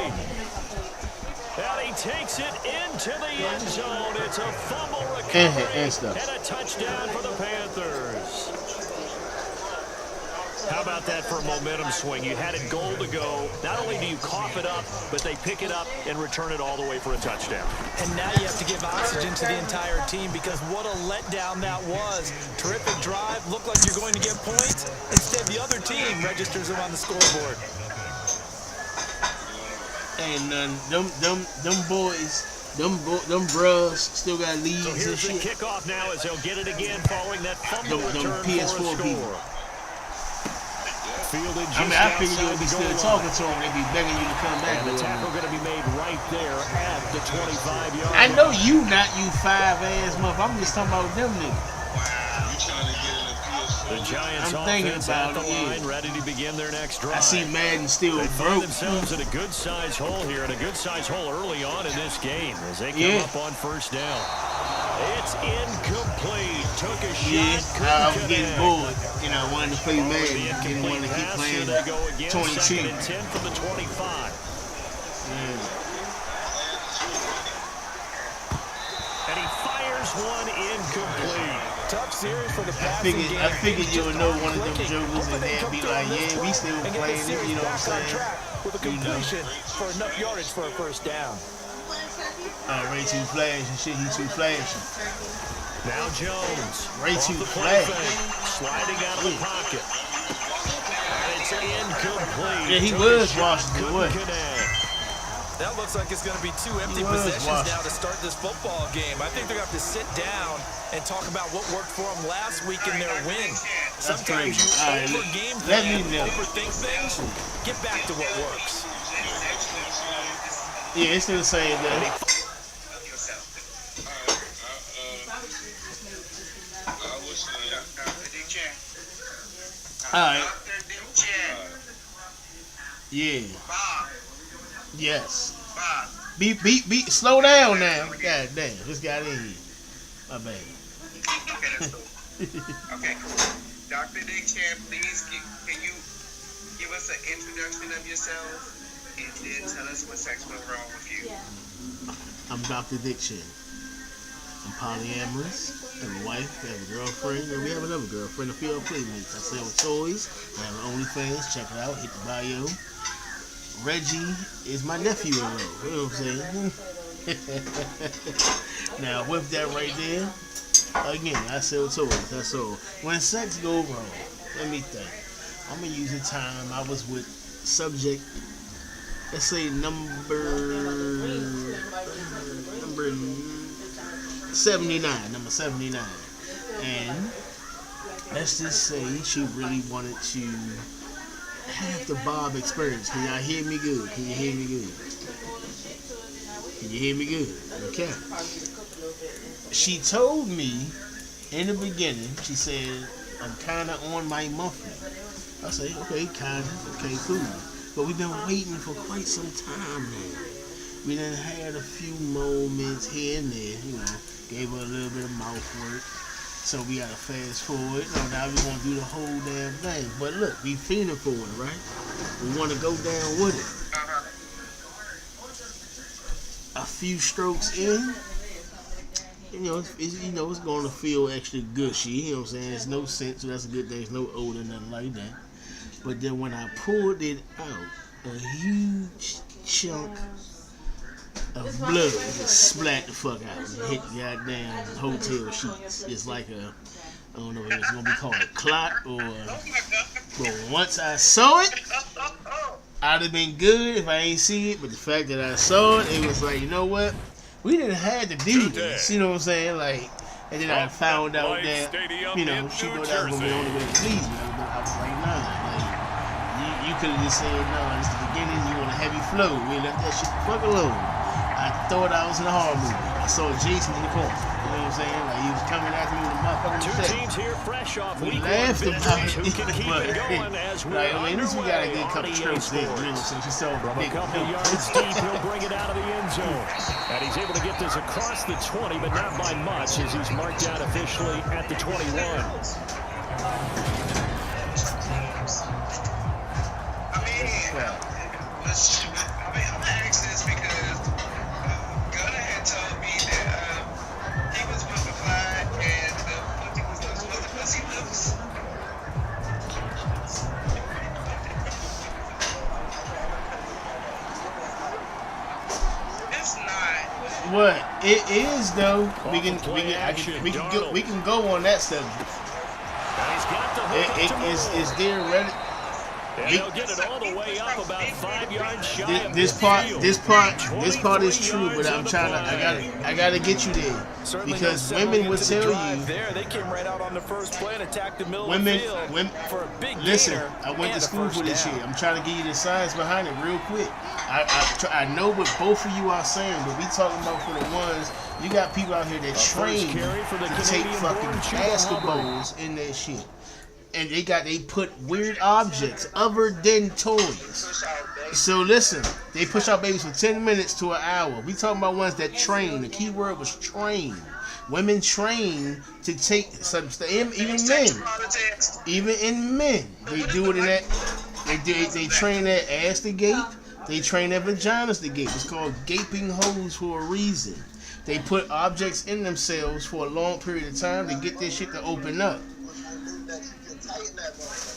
And he takes it into the end zone. It's a fumble recovery and a touchdown for the Panthers. How about that for a momentum swing? You had it goal to go. Not only do you cough it up, but they pick it up and return it all the way for a touchdown. And now you have to give oxygen to the entire team because what a letdown that was. Terrific drive. Looked like you're going to get points. Instead, the other team registers them on the scoreboard. Ain't none. Them boys, them bros still got leads So here's and the shit. kickoff now as they'll get it again following that fumble Them return PS4 for a people. score. fielded I mean, just I figured you outside would be the still goal talking line. to him. They'd be begging you to come back. And the tackle going to be made right there at the 25-yard I know line. you, not you 5-ass motherfucker. I'm just talking about them niggas. The Giants I'm thinking offense about at the it, line, ready to begin their next drive. I see Madden still They find broke. themselves in a good-sized hole here, and a good-sized hole early on in this game as they come up on first down. It's incomplete. Took a shot. I was getting bored. You know, I wanted to play Following Madden. the Didn't want to incomplete keep pass, playing here they go again. 22. Second and 10 from the 25. And he fires one incomplete. Tough series for the passing game. I figured you would know one of them jokers and they'd be like, yeah, we still playing it, you know what I'm saying? With a completion for enough yardage for a first down. Ray too flashy, shit, he too flashy. Now Jones. Ray off too the play flashy. fake, sliding out of the pocket. And it's incomplete. Yeah, he Took a was shot, Washington, couldn't what? connect. That looks like it's going to be two empty was possessions now Washington. to start this football game. I think they're going to have to sit down and talk about what worked for them last week in their win. Sometimes you All right, over-game let plan, me know. overthink things. Get back to what works. Yeah, it's still the same thing. Alright. Yeah. Yes. Beep, slow down now. God damn, just got in here. My bad. Okay, cool. Dr. Dick Champ, please, can you give us an introduction of yourself and then tell us what sex went wrong with you? I'm Dr. Dick Champ. I'm polyamorous. I have a wife, I have a girlfriend, and we have another girlfriend, a few other playmates. I sell toys, I have an OnlyFans, check it out, hit the bio. Reggie is my nephew-in-law, you know what I'm saying? Now, with that right there, again, I sell toys, that's all. When sex go wrong, let me think. I'm going to use the time I was with subject, let's say number 79, number 79. And let's just say she really wanted to have the Bob experience. Can y'all hear me good? Can you hear me good? Can you hear me good? Okay. She told me in the beginning, she said, I'm kind of on my monthly. I say, okay, kind of, okay, cool. But we've been waiting for quite some time now. We done had a few moments here and there, you know, gave her a little bit of mouth work. So we gotta fast forward. Now we gonna do the whole damn thing. But look, we feeling for it, right? We wanna go down with it. A few strokes in, it's gonna feel extra gushy. You know what I'm saying? There's no scent, so that's a good thing. There's no odor, nothing like that. But then when I pulled it out, a huge chunk of blood just splat the fuck out and hit the goddamn hotel sheets. It's like I don't know if it's gonna be called a clot or. But once I saw it, I'd have been good if I ain't see it. But the fact that I saw it, it was like, you know what? We didn't have to do this. You know what I'm saying? Like, and then I found out that, you know, she thought that was gonna be the only way to please me. I was like, nah. Like, you could have just said, no, it's the beginning. You want a heavy flow. We left that shit the fuck alone. I thought I was in a horror movie. I saw Jason in the corner. You know what I'm saying? Like, he was coming after me with a motherfucking Two machete. teams here fresh off We week laughed one about vintage. it, Who can keep but it going as we're like, I mean, at least we got a good underway couple on EA strokes there. You know what I'm Sports. saying? She saw From a big couple yards deep, he'll bring it out of the end zone. And he's able to get this across the 20, but not by much as he's marked out officially at the 21. I'm gonna ask this because Gunner had told me that he was supposed to fly and the pussy was supposed to pussy loose. It's not. What it is though, we can go on that subject. And he's got the hook up to Is there ready? And they'll get it all the way up about 5 yards shy of This part is true, but I'm trying to. I gotta get you there Certainly because no women will settling into the tell drive you. there. They came right out on the first play and attacked the middle Women, of the field for a big listen. gainer I went and to a school first for this down. shit. I'm trying to give you the science behind it real quick. I know what both of you are saying, but we talking about for the ones. You got people out here that train carry for the to take Canadian-born fucking Chuba basketballs in that shit. And they put weird objects other than toys. So listen, they push out babies for 10 minutes to an hour. We talking about ones that train. The key word was train. Women train to take some even men. Even in men. They do it in that they train their ass to gape. They train their vaginas to gape. It's called gaping holes for a reason. They put objects in themselves for a long period of time to get this shit to open up.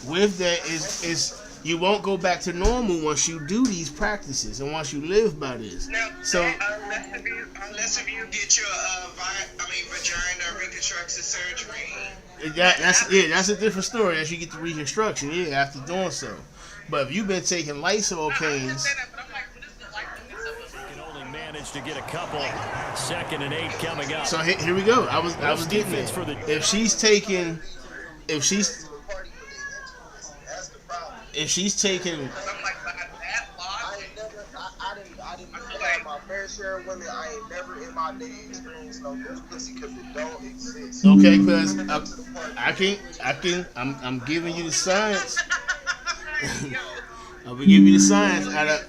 With that is you won't go back to normal once you do these practices and once you live by this. Now, So unless if you get your vagina reconstruction surgery. that's a different story. As you get the reconstruction, after doing so. But if you've been taking Lysol canes, Can only manage to get a couple. 2nd and 8 coming up. so here we go. I was getting defense for there. the- If she's taking I didn't have my fair share of women. I ain't never in my day experienced no good pussy because it don't exist. okay, because I'm giving you the science. I'm gonna give you the science out of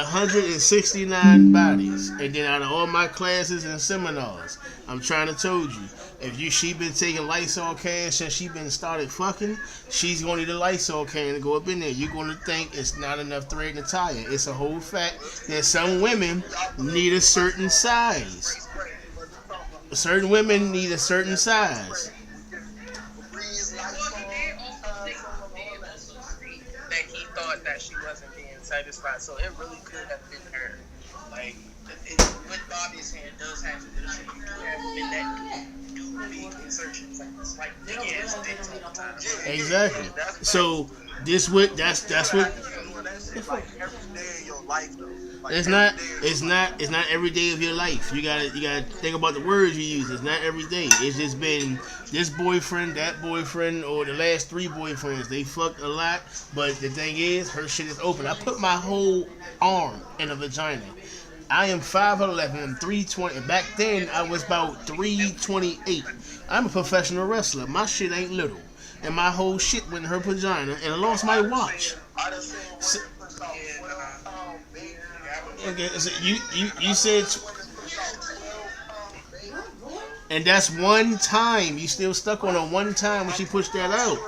169 bodies, and then out of all my classes and seminars, I'm trying to told you, if she been taking Lysol cans since she been started fucking, she's gonna need a Lysol can to go up in there. You're gonna think it's not enough thread in the tire. It's a whole fact that some women need a certain size. Certain women need a certain size. That he thought that she wasn't being satisfied, so it really could have been her. Like, what Bobby's hand does have to do, so you do have men that do big insertions like big ass dicks all the time. Exactly. So that's what. That's like every day of your life, though. Like It's not every day of your life. You gotta think about the words you use. It's not every day. It's just been this boyfriend, that boyfriend, or the last 3 boyfriends. They fucked a lot, but the thing is, her shit is open. I put my whole arm in a vagina. I am 5'11", I'm 320. And back then, I was about 328. I'm a professional wrestler. My shit ain't little, and my whole shit went in her vagina, and I lost my watch. So, okay, so you said, and that's one time. You still stuck on a one time when she pushed that out.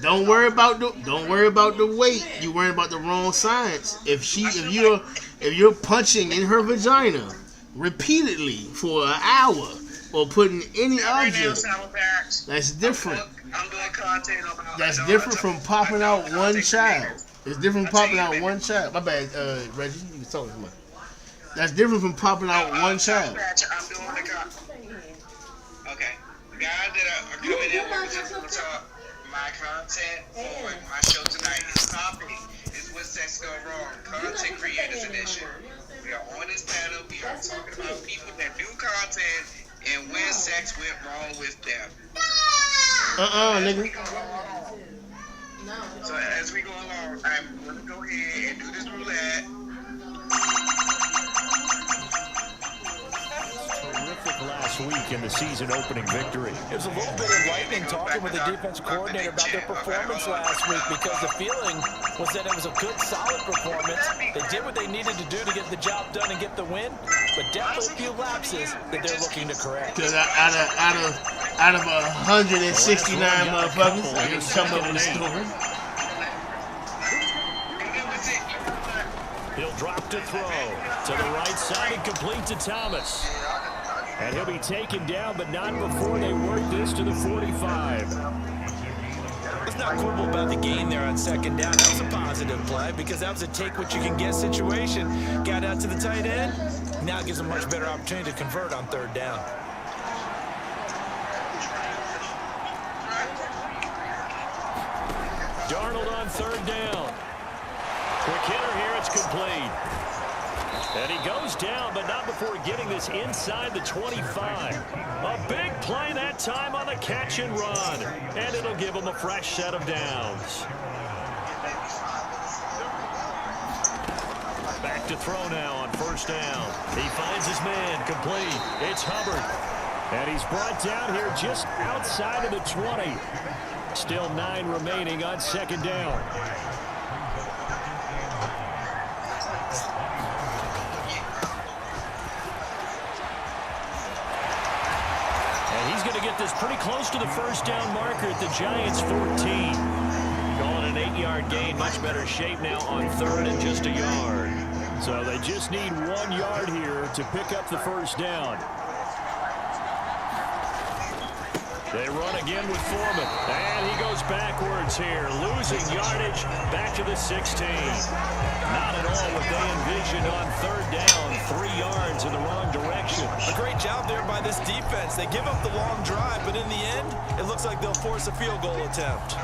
Don't worry about the weight. You worry about the wrong science. If you're punching in her vagina repeatedly for an hour or putting any object, that's different. That's different from popping out one child. It's different from popping out one child. My bad, Reggie. You was talking to me. That's different from popping out one child. Okay. The guys that are coming in with my content for my show tonight, his topic is what sex go wrong. Content creators edition. We are on this panel. We are talking about people that do content and when sex went wrong with them. Nigga. So as we go along, I'm going to go ahead and do this roulette. Terrific last week in the season opening victory. It was a little bit enlightening talking with the defense coordinator about their performance last week, because the feeling was that it was a good, solid performance. They did what they needed to do to get the job done and get the win, but definitely a few lapses that they're looking to correct. Because out of 169 motherfuckers, I can come up with a story. He'll drop to throw to the right side and complete to Thomas. And he'll be taken down, but not before they work this to the 45. It's not quibble about the gain there on 2nd down. That was a positive play because that was a take what you can get situation. Got out to the tight end, Now it gives them a much better opportunity to convert on third down. Darnold on third down. Quick hitter here, it's complete. And he goes down, but not before getting this inside the 25. A big play that time on the catch and run. And it'll give him a fresh set of downs. Back to throw now on first down. He finds his man, complete. It's Hubbard. And he's brought down here just outside of the 20. Still 9 remaining on second down. And he's going to get this pretty close to the first down marker at the Giants' 14. Calling an 8-yard gain, much better shape now on third and just a yard. So they just need 1 yard here to pick up the first down. They run again with Foreman, and he goes backwards here, losing yardage back to the 16. Not at all what they envisioned on third down, 3 yards in the wrong direction. A great job there by this defense. They give up the long drive, but in the end, it looks like they'll force a field goal attempt.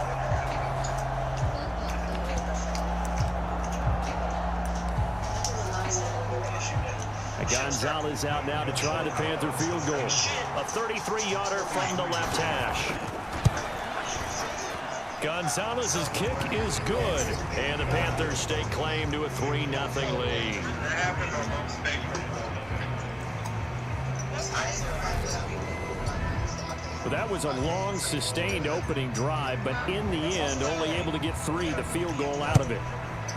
Gonzalez out now to try the Panther field goal. A 33-yarder from the left hash. Gonzalez's kick is good, and the Panthers stake claim to a 3-0 lead. Well, that was a long, sustained opening drive, but in the end, only able to get 3, the field goal out of it.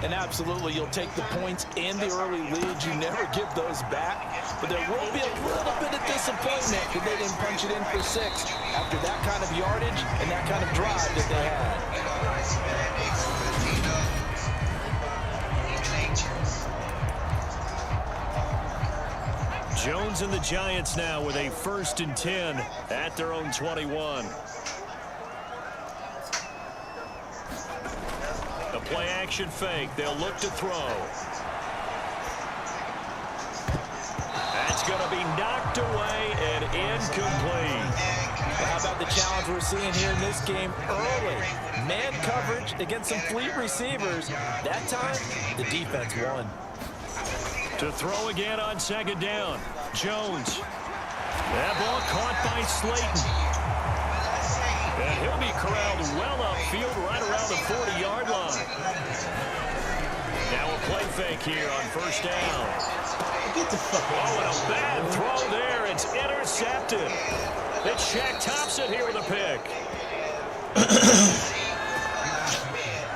And absolutely, you'll take the points and the early leads. You never give those back. But there will be a little bit of disappointment that they didn't punch it in for 6 after that kind of yardage and that kind of drive that they had. Jones and the Giants now with a 1st and 10 at their own 21. Play action fake. They'll look to throw. That's going to be knocked away and incomplete. Well, how about the challenge we're seeing here in this game early? Man coverage against some fleet receivers. That time, the defense won. To throw again on second down. Jones. That ball caught by Slayton. And he'll be corralled well upfield right around the 40-yard line. Now a play fake here on first down. Get the fuck out. Oh, and a bad throw there. It's intercepted. It's Shaq Thompson here with a pick.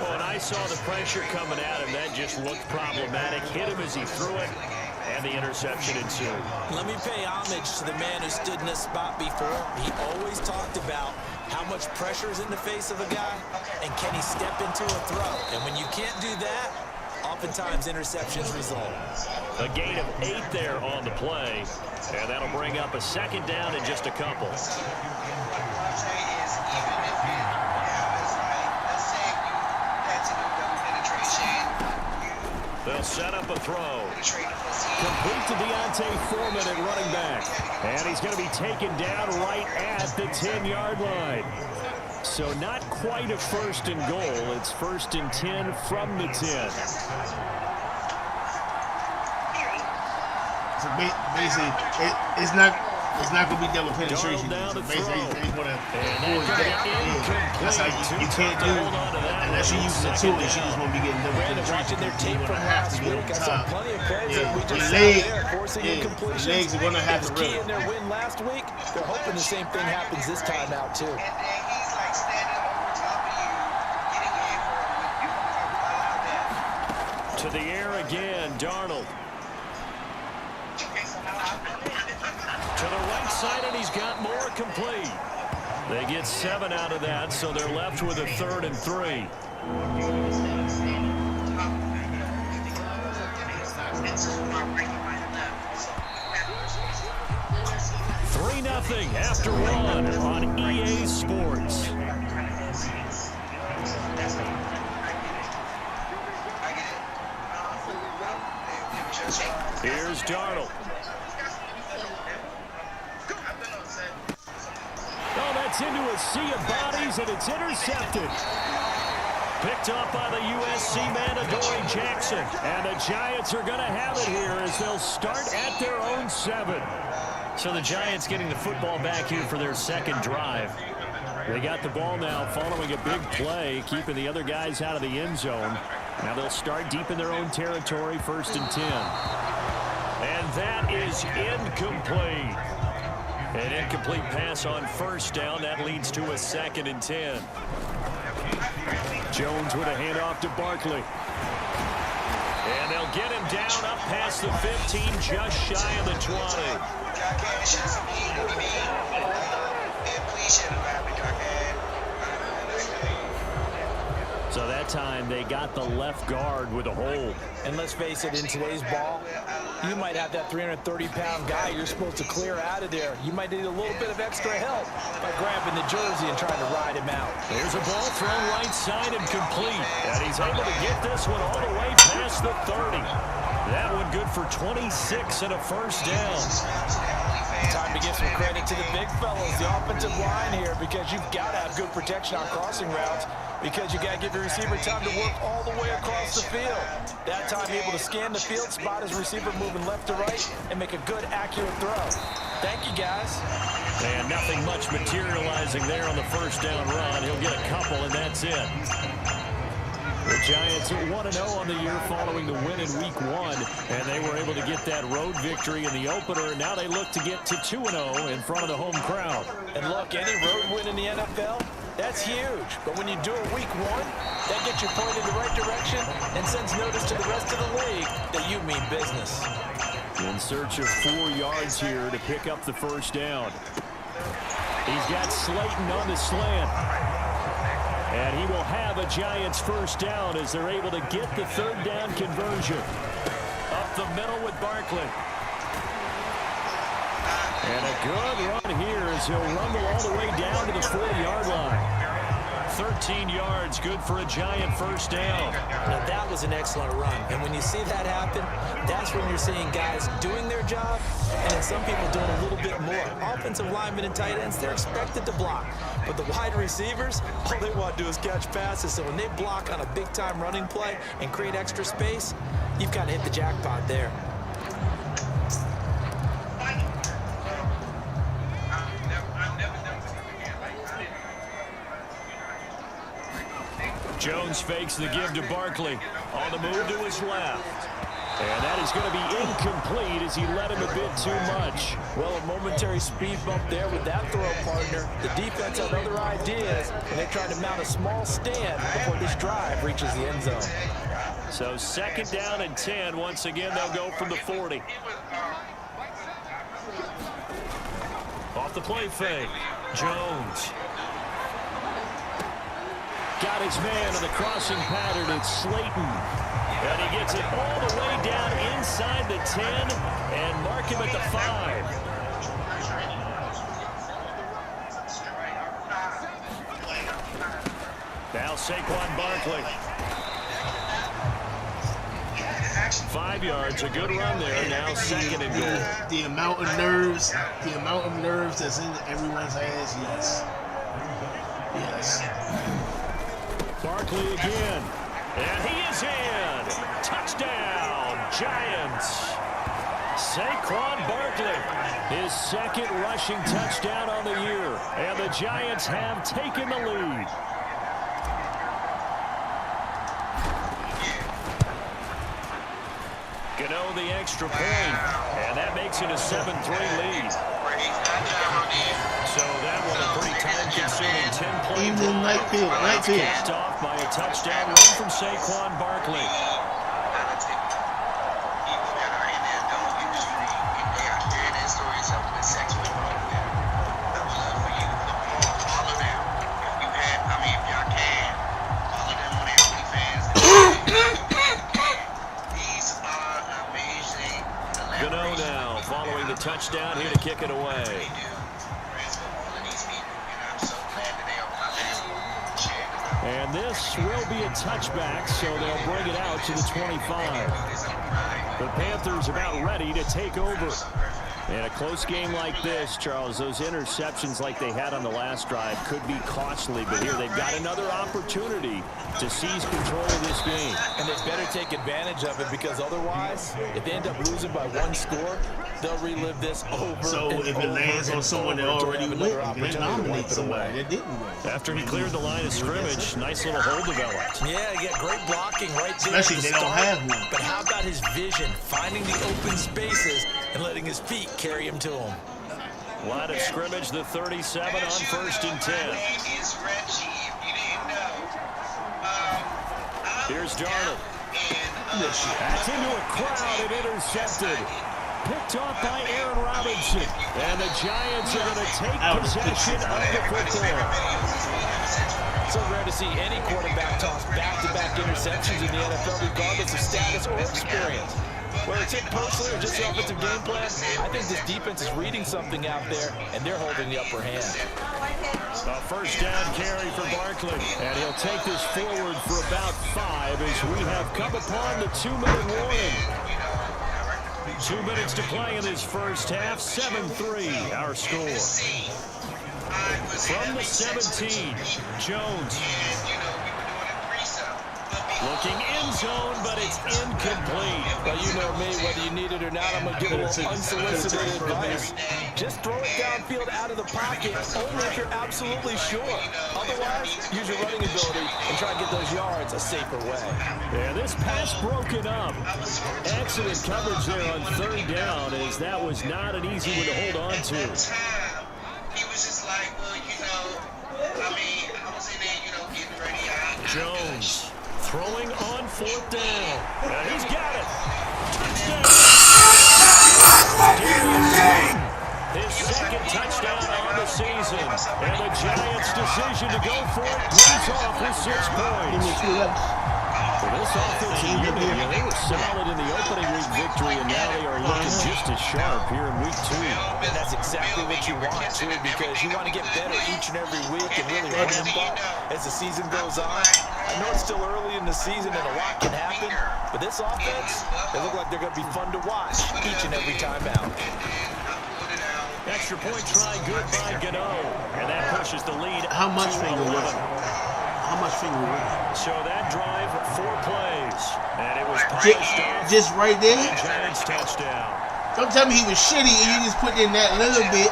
Oh, and I saw the pressure coming at him. That just looked problematic. Hit him as he threw it, and the interception ensued. Let me pay homage to the man who stood in this spot before. He always talked about how much pressure is in the face of a guy, and can he step into a throw? And when you can't do that, oftentimes interceptions result. A gain of 8 there on the play, and that'll bring up a second down in just a couple. They'll set up a throw. Complete to Deontay Foreman at running back. And he's going to be taken down right at the 10-yard line. So not quite a 1st and goal. It's 1st and 10 from the 10. So basically, it's not going to be double penetration. Basically, they're going to force back in. That's how you can't do unless you're using the tool. She just won't be getting double penetration. You're going to have to get on top. The legs are going to have to run. In their win last week, they're hoping the same thing happens this time out too. To the air again, Darnold. To the right side, and he's got more complete. They get 7 out of that, so they're left with a 3rd and 3. 3-0 after 1 on EA Sports. Here's Darnold. Gets into a sea of bodies, and it's intercepted. Picked up by the USC man, Adoree Jackson. And the Giants are going to have it here as they'll start at their own 7. So the Giants getting the football back here for their second drive. They got the ball now following a big play, keeping the other guys out of the end zone. Now they'll start deep in their own territory, 1st and 10. And that is incomplete. An incomplete pass on 1st down. That leads to a 2nd and 10. Jones with a handoff to Barkley. And they'll get him down up past the 15, just shy of the 20. So that time they got the left guard with a hold. And let's face it, in today's ball, you might have that 330-pound guy you're supposed to clear out of there. You might need a little bit of extra help by grabbing the jersey and trying to ride him out. There's a ball thrown right side and complete. And he's able to get this one all the way past the 30. That one good for 26 and a 1st down. Time to give some credit to the big fellas, the offensive line here, because you've got to have good protection on crossing routes, because you got to give your receiver time to work all the way across the field. That time able to scan the field, spot his receiver moving left to right, and make a good, accurate throw. Thank you, guys. And nothing much materializing there on the 1st down run. He'll get a couple, and that's it. The Giants are 1-0 on the year following the win in Week 1, and they were able to get that road victory in the opener, and now they look to get to 2-0 in front of the home crowd. And look, any road win in the NFL, that's huge. But when you do it Week 1, that gets you pointed in the right direction and sends notice to the rest of the league that you mean business. In search of 4 yards here to pick up the 1st down. He's got Slayton on the slant. And he will have a Giants 1st down as they're able to get the 3rd down conversion. Up the middle with Barkley. And a good run here as he'll rumble all the way down to the 4-yard line. 13 yards, good for a Giant 1st down. Now that was an excellent run. And when you see that happen, that's when you're seeing guys doing their job and then some people doing a little bit more. Offensive linemen and tight ends, they're expected to block. But the wide receivers, all they want to do is catch passes. So when they block on a big-time running play and create extra space, you've got to hit the jackpot there. Jones fakes the give to Barkley. On the move to his left. And that is going to be incomplete as he let him a bit too much. Well, a momentary speed bump there with that throw partner. The defense had other ideas, and they tried to mount a small stand before this drive reaches the end zone. So 2nd down and 10. Once again, they'll go from the 40. Off the play fake. Jones. Got his man on the crossing pattern. It's Slayton. And he gets it all the way down inside the 10 and mark him at the 5. Now Saquon Barkley. 5 yards, a good run there. Now 2nd and goal. The amount of nerves that's in everyone's ass, yes. Yes. Barkley again. And he is in. Touchdown, Giants. Saquon Barkley, his 2nd rushing touchdown on the year. And the Giants have taken the lead. Gano the extra point. And that makes it a 7-3 lead. So that was a pretty time-consuming 10-play drive. Kicked off by a touchdown run from Saquon Barkley. Gano now following the touchdown here to kick it away. And this will be a touchback, so they'll bring it out to the 25. The Panthers about ready to take over. In a close game like this, Charles, those interceptions like they had on the last drive could be costly, but here they've got another opportunity to seize control of this game. And they better take advantage of it, because otherwise, if they end up losing by 1 score, they'll relive this over So and if it lands on someone that already went, then nominate somebody that didn't win. After he cleared the line of scrimmage, nice little hole developed. Yeah, great blocking right there. Especially if they don't have one. But how about his vision, finding the open spaces and letting his feet carry him to him? Line of scrimmage, the 37 on 1st and 10. Here's Darnold. That's into a crowd and intercepted. Picked off by Aaron Robinson. And the Giants are going to take possession of the football. So rare to see any quarterback toss back-to-back interceptions in the NFL, regardless of status or experience. Whether it's hit personally or just the offensive game plan, I think this defense is reading something out there, and they're holding the upper hand. A first down carry for Barkley, and he'll take this forward for about 5 as we have come upon the 2-minute warning. 2 minutes to play in this first half, 7-3 our score. From the 17, Jones. Looking end zone, but it's incomplete. Well, you know me, whether you need it or not, I'm going to give a little unsolicited advice. Just throw it downfield out of the pocket, only if you're absolutely sure. Otherwise, use your running ability and try to get those yards a safer way. Yeah, this pass broken up. Excellent coverage there on 3rd down, as that was not an easy one to hold on to. He was just like, well, I was in there, getting ready. Jones throwing on 4th down. And he's got it. Touchdown. His 2nd touchdown on the season. And the Giants' decision to go for it brings off with 6 points. For this offensive unit, they were solid in the opening week victory, and now they are looking just as sharp here in week 2. And that's exactly what you want, too, because you want to get better each and every week and really ramp up as the season goes on. I know it's still early in the season and a lot can happen, but this offense, they look like they're going to be fun to watch each and every time out. Extra point try good by Gano, and that pushes the lead. How much finger was it? How much finger was it? So that drive, 4 plays, and it was polished off. Just right there? Giants touchdown. Don't tell me he was shitty and you just put in that little bit.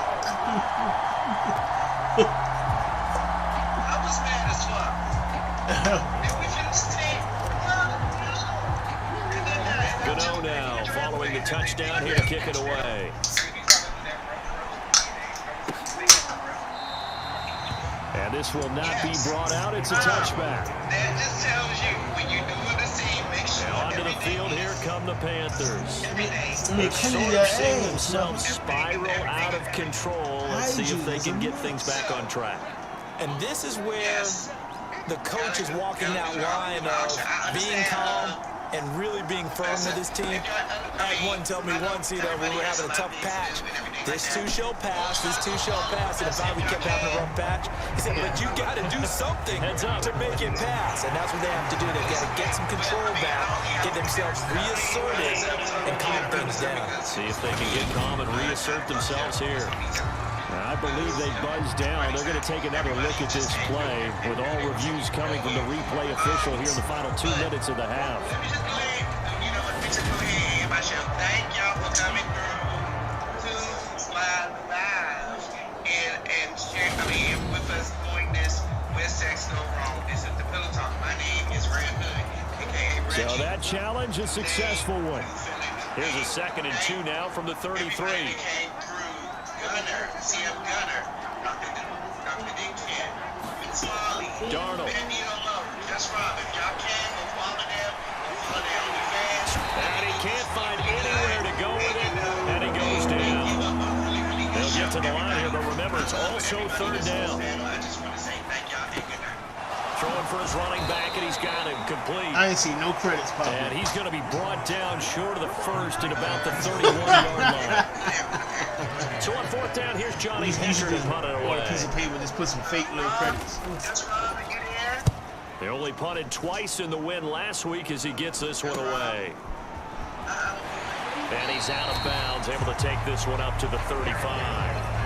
I was mad as fuck. And we finished 10. Gano now following the touchdown here to kick it away. And this will not be brought out. It's a touchback. That just tells you when you're doing the scene, make sure. And onto the field here come the Panthers. They're sort of seeing themselves spiral out of control. Let's see if they can get things back on track. And this is where the coach is walking that line of being calm and really being firm with his team. I had one tell me once, when we were having a tough patch, this too shall pass, and if we kept having a rough patch, he said, but you got to do something to make it pass, and that's what they have to do. They've got to get some control back, get themselves reasserted, and calm things down. See if they can get calm and reassert themselves here. I believe they buzzed down. They're going to take another look at this play with all reviews coming from the replay official here in the final 2 minutes of the half. Thank y'all for coming through to my live and share, with us doing this with Sex Go Wrong. This is the Pillow Talk. My name is Red Hood, aka Reggie. So that challenge, a successful one. Here's a 2nd and 2 now from the 33. Gunner, CF Gunner, Dr. Dick Ken, Smalley, Darnold. Just Robin. Y'all can go follow them. And he can't find anywhere to go with it, and he goes down. They'll get to the line here, but remember, it's also 3rd down. I just want to say thank y'all. Throwing for his running back, and he's got him complete. I ain't see no credits popping. And he's going to be brought down short of the first at about the 31-yard line. So on 4th down, here's Johnny Hester to punt it away. On a piece of paper, just put some fake little credits. They only punted twice in the win last week as he gets this one away. And he's out of bounds, able to take this one up to the 35.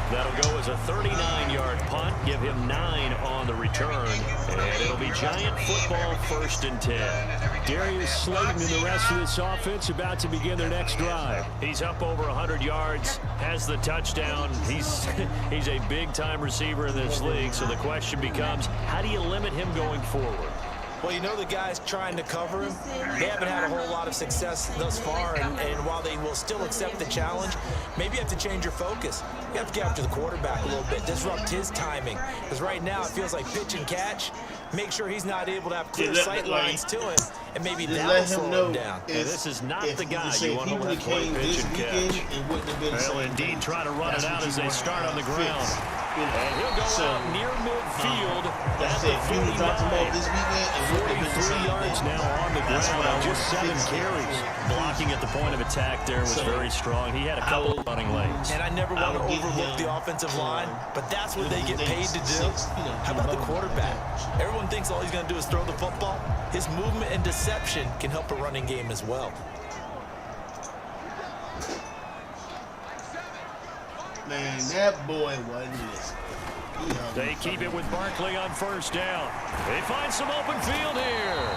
That'll go as a 39-yard punt, give him 9 on the return, and it'll be Giant football 1st and 10. Darius Slayton and the rest of this offense about to begin their next drive. He's up over 100 yards, has the touchdown. He's a big-time receiver in this league, so the question becomes, how do you limit him going forward? Well, you know the guys trying to cover him, they haven't had a whole lot of success thus far, and while they will still accept the challenge, maybe you have to change your focus. You have to get after the quarterback a little bit, disrupt his timing, because right now it feels like pitch and catch. Make sure he's not able to have clear sight lines to him, and maybe that'll slow him down. This is not the guy you want to let play pitch and catch. Well, indeed, try to run it out as they start on the ground. And he'll go out near midfield at the 49. 43 yards now on the ground on just 7 carries. Blocking at the point of attack there was very strong. He had a couple of running lanes. And I never want to overlook the offensive line, but that's what they get paid to do. How about the quarterback? Everyone thinks all he's going to do is throw the football. His movement and deception can help a running game as well. Man, that boy wasn't this. They keep it with Barkley on 1st down. They find some open field here.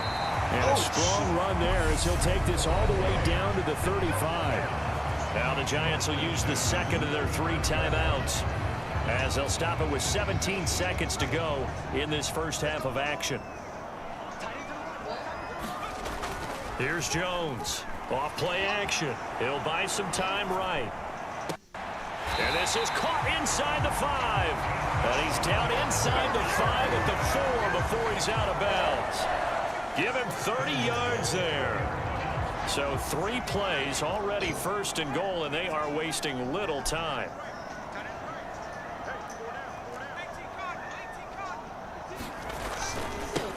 And a strong run there as he'll take this all the way down to the 35. Now the Giants will use the second of their 3 timeouts, as they'll stop it with 17 seconds to go in this first half of action. Here's Jones. Off play action. He'll buy some time right. And this is caught inside the 5. And he's down inside the 5 at the 4 before he's out of bounds. Give him 30 yards there. So 3 plays, already 1st and goal, and they are wasting little time.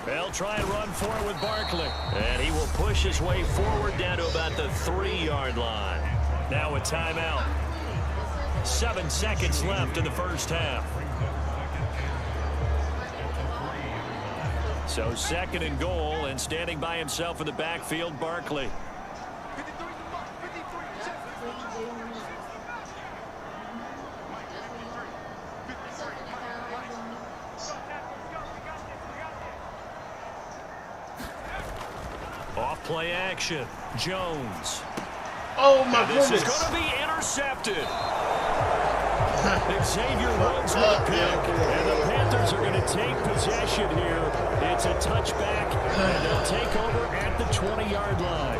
They'll try and run for it with Barkley. And he will push his way forward down to about the 3-yard line. Now a timeout. 7 seconds left in the first half. So 2nd and goal, and standing by himself in the backfield, Barkley. Off play action. Jones. Oh my goodness. This is goodness. going to be intercepted. Xavier Woods with a pick. And the Panthers are going to take possession here. It's a touchback, and they'll take over at the 20-yard line.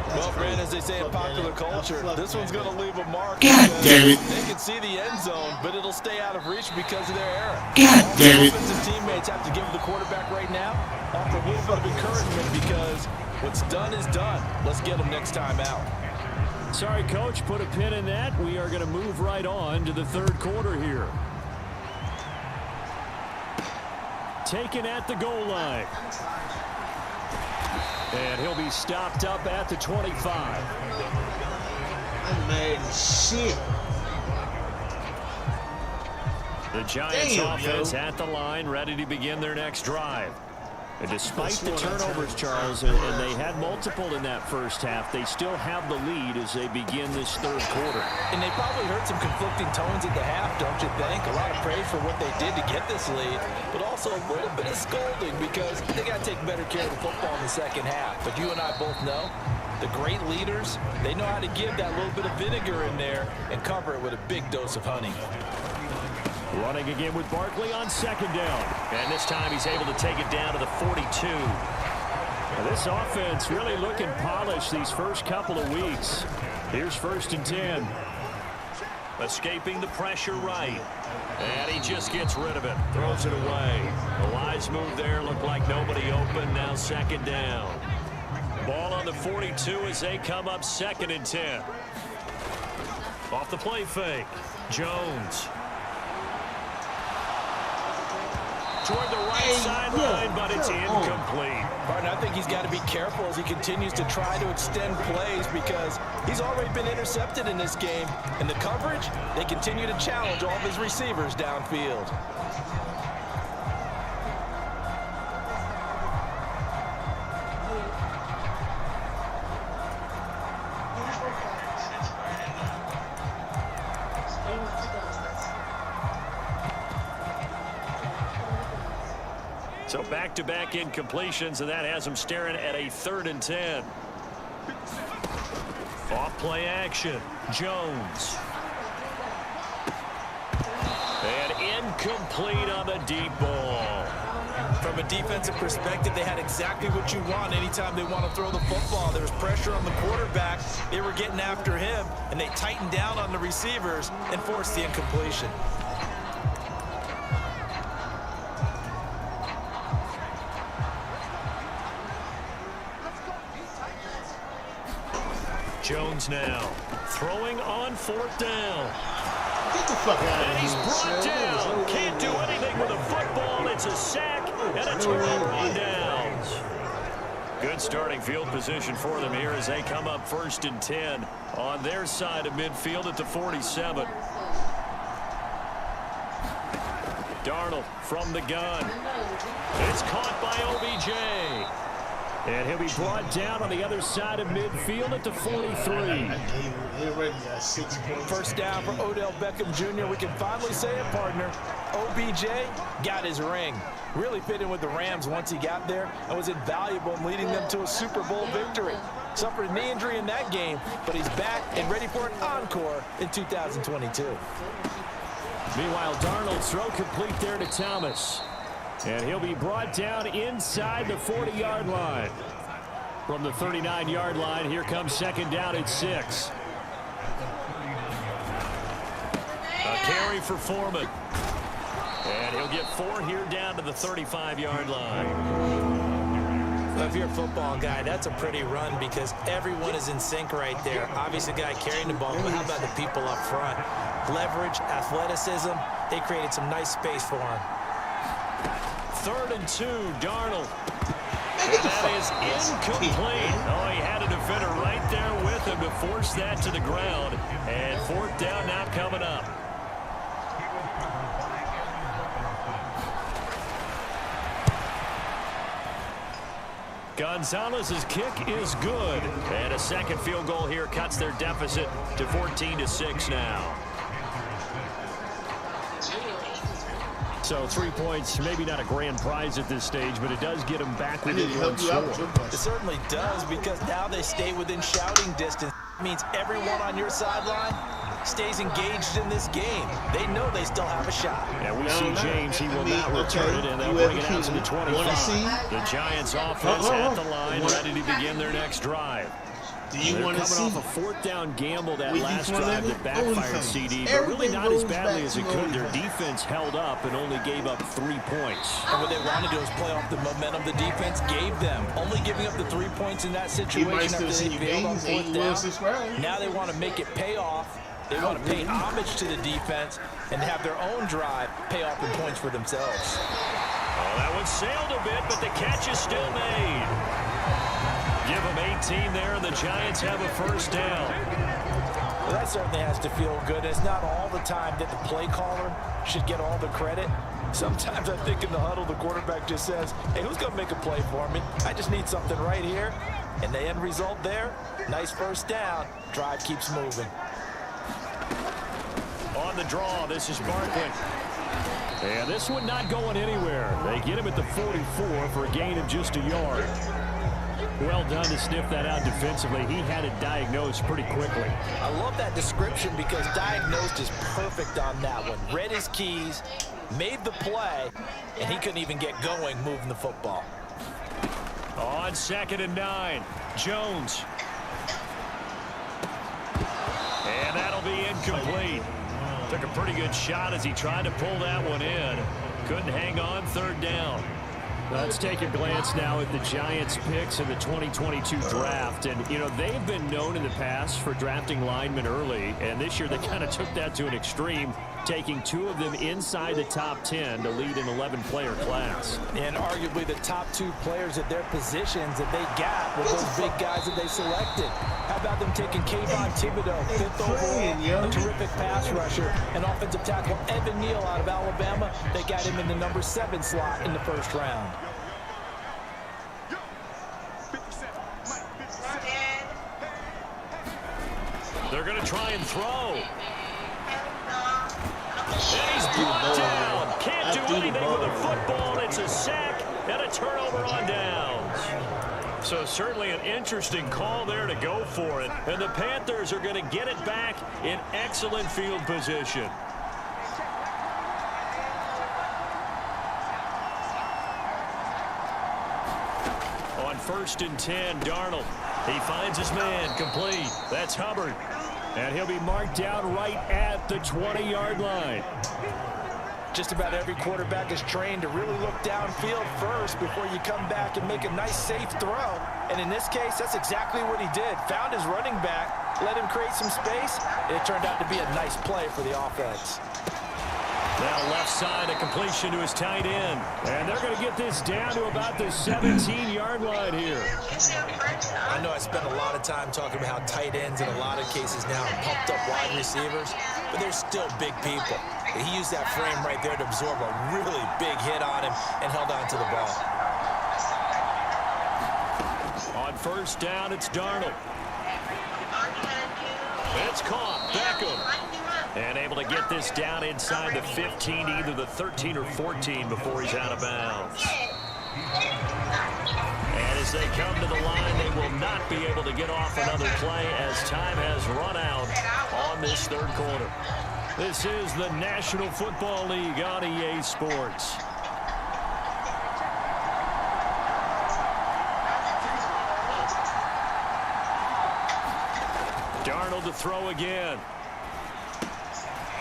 Well, Brandon, as they say in popular culture, this one's going to leave a mark. God damn it. They can see the end zone, but it'll stay out of reach because of their error. God damn it. Offensive teammates have to give the quarterback right now offer a little bit of encouragement because what's done is done. Let's get them next time out. Sorry, Coach, put a pin in that. We are going to move right on to the 3rd quarter here. Taken at the goal line. And he'll be stopped up at the 25. I'm mad as shit. The Giants offense at the line, ready to begin their next drive. And despite the turnovers, Charles, and they had multiple in that first half, they still have the lead as they begin this 3rd quarter. And they probably heard some conflicting tones at the half, don't you think? A lot of praise for what they did to get this lead, but also a little bit of scolding because they got to take better care of the football in the second half. But you and I both know the great leaders, they know how to give that little bit of vinegar in there and cover it with a big dose of honey. Running again with Barkley on 2nd down. And this time he's able to take it down to the 42. Now this offense really looking polished these first couple of weeks. Here's 1st and 10. Escaping the pressure right. And he just gets rid of it. Throws it away. The wise move there. Looked like nobody open. Now 2nd down. Ball on the 42 as they come up 2nd and 10. Off the play fake. Jones. Toward the right sideline, but it's incomplete. Martin, I think he's got to be careful as he continues to try to extend plays because he's already been intercepted in this game. And the coverage, they continue to challenge all of his receivers downfield. So back-to-back incompletions, and that has him staring at a 3rd and 10. Off-play action. Jones. And incomplete on the deep ball. From a defensive perspective, they had exactly what you want anytime they want to throw the football. There was pressure on the quarterback. They were getting after him, and they tightened down on the receivers and forced the incompletion. Jones now throwing on 4th down. Get the fuck out of here. And he's brought down. Can't do anything with a football. It's a sack and a turnover on downs. Good starting field position for them here as they come up 1st and 10 on their side of midfield at the 47. Darnold from the gun. It's caught by OBJ. And he'll be brought down on the other side of midfield at the 43. First down for Odell Beckham Jr. We can finally say it, partner. OBJ got his ring. Really fit in with the Rams once he got there and was invaluable in leading them to a Super Bowl victory. Suffered a knee injury in that game, but he's back and ready for an encore in 2022. Meanwhile, Darnold's throw complete there to Thomas. And he'll be brought down inside the 40-yard line. From the 39-yard line, here comes 2nd down at 6. A carry for Foreman. And he'll get 4 here down to the 35-yard line. Well, if you're a football guy, that's a pretty run because everyone is in sync right there. Obviously, the guy carrying the ball, but how about the people up front? Leverage, athleticism, they created some nice space for him. 3rd and 2, Darnold. And that is incomplete. Oh, he had a defender right there with him to force that to the ground. And 4th down now coming up. Gonzalez's kick is good. And a second field goal here cuts their deficit to 14-6 now. So 3 points, maybe not a grand prize at this stage, but it does get them back within one score. It certainly does, because now they stay within shouting distance. It means everyone on your sideline stays engaged in this game. They know they still have a shot. And we see James, he will not return it, and they'll bring it out to the 25. The Giants offense at the line, ready to begin their next drive. Do you want to see? Coming off a 4th down gamble that last drive that backfired CD, but really not as badly as it could. Their defense held up and only gave up 3 points. And what they wanted to do is play off the momentum the defense gave them. Only giving up the 3 points in that situation after they failed on 4th down. Now they want to make it pay off. They want to pay homage to the defense and have their own drive pay off in points for themselves. Oh, that one sailed a bit, but the catch is still made. Give them 18 there, and the Giants have a 1st down. Well, that certainly has to feel good. It's not all the time that the play caller should get all the credit. Sometimes I think in the huddle, the quarterback just says, hey, who's going to make a play for me? I just need something right here. And the end result there, nice 1st down. Drive keeps moving. On the draw, this is Barkley. And this one not going anywhere. They get him at the 44 for a gain of just a yard. Well done to sniff that out defensively. He had it diagnosed pretty quickly. I love that description because diagnosed is perfect on that one. Read his keys, made the play, and he couldn't even get going moving the football. On 2nd and 9, Jones. And that'll be incomplete. Took a pretty good shot as he tried to pull that one in. Couldn't hang on, 3rd down. Let's take a glance now at the Giants' picks in the 2022 draft. And, you know, they've been known in the past for drafting linemen early. And this year they kind of took that to an extreme, taking 2 of them inside the top 10 to lead an 11-player class. And arguably the top 2 players at their positions that they got were those big guys that they selected. How about them taking Kayvon Thibodeau, 5th overall, a terrific pass rusher, and offensive tackle Evan Neal out of Alabama. They got him in the number 7 slot in the 1st round. They're going to try and throw. And he's brought down. Can't do anything with a football. It's a sack and a turnover on downs. So certainly an interesting call there to go for it. And the Panthers are going to get it back in excellent field position. On 1st and 10, Darnold. He finds his man, complete. That's Hubbard. And he'll be marked down right at the 20-yard line. Just about every quarterback is trained to really look downfield first before you come back and make a nice, safe throw. And in this case, that's exactly what he did. Found his running back, let him create some space, and it turned out to be a nice play for the offense. Now left side, a completion to his tight end. And they're going to get this down to about the 17-yard line here. I know I spent a lot of time talking about how tight ends in a lot of cases now are pumped up wide receivers, but they're still big people. And he used that frame right there to absorb a really big hit on him and held on to the ball. On 1st down, it's Darnold. It's caught. Beckham. And able to get this down inside the 15, either the 13 or 14 before he's out of bounds. And as they come to the line, they will not be able to get off another play as time has run out on this 3rd quarter. This is the National Football League on EA Sports. Darnold to throw again.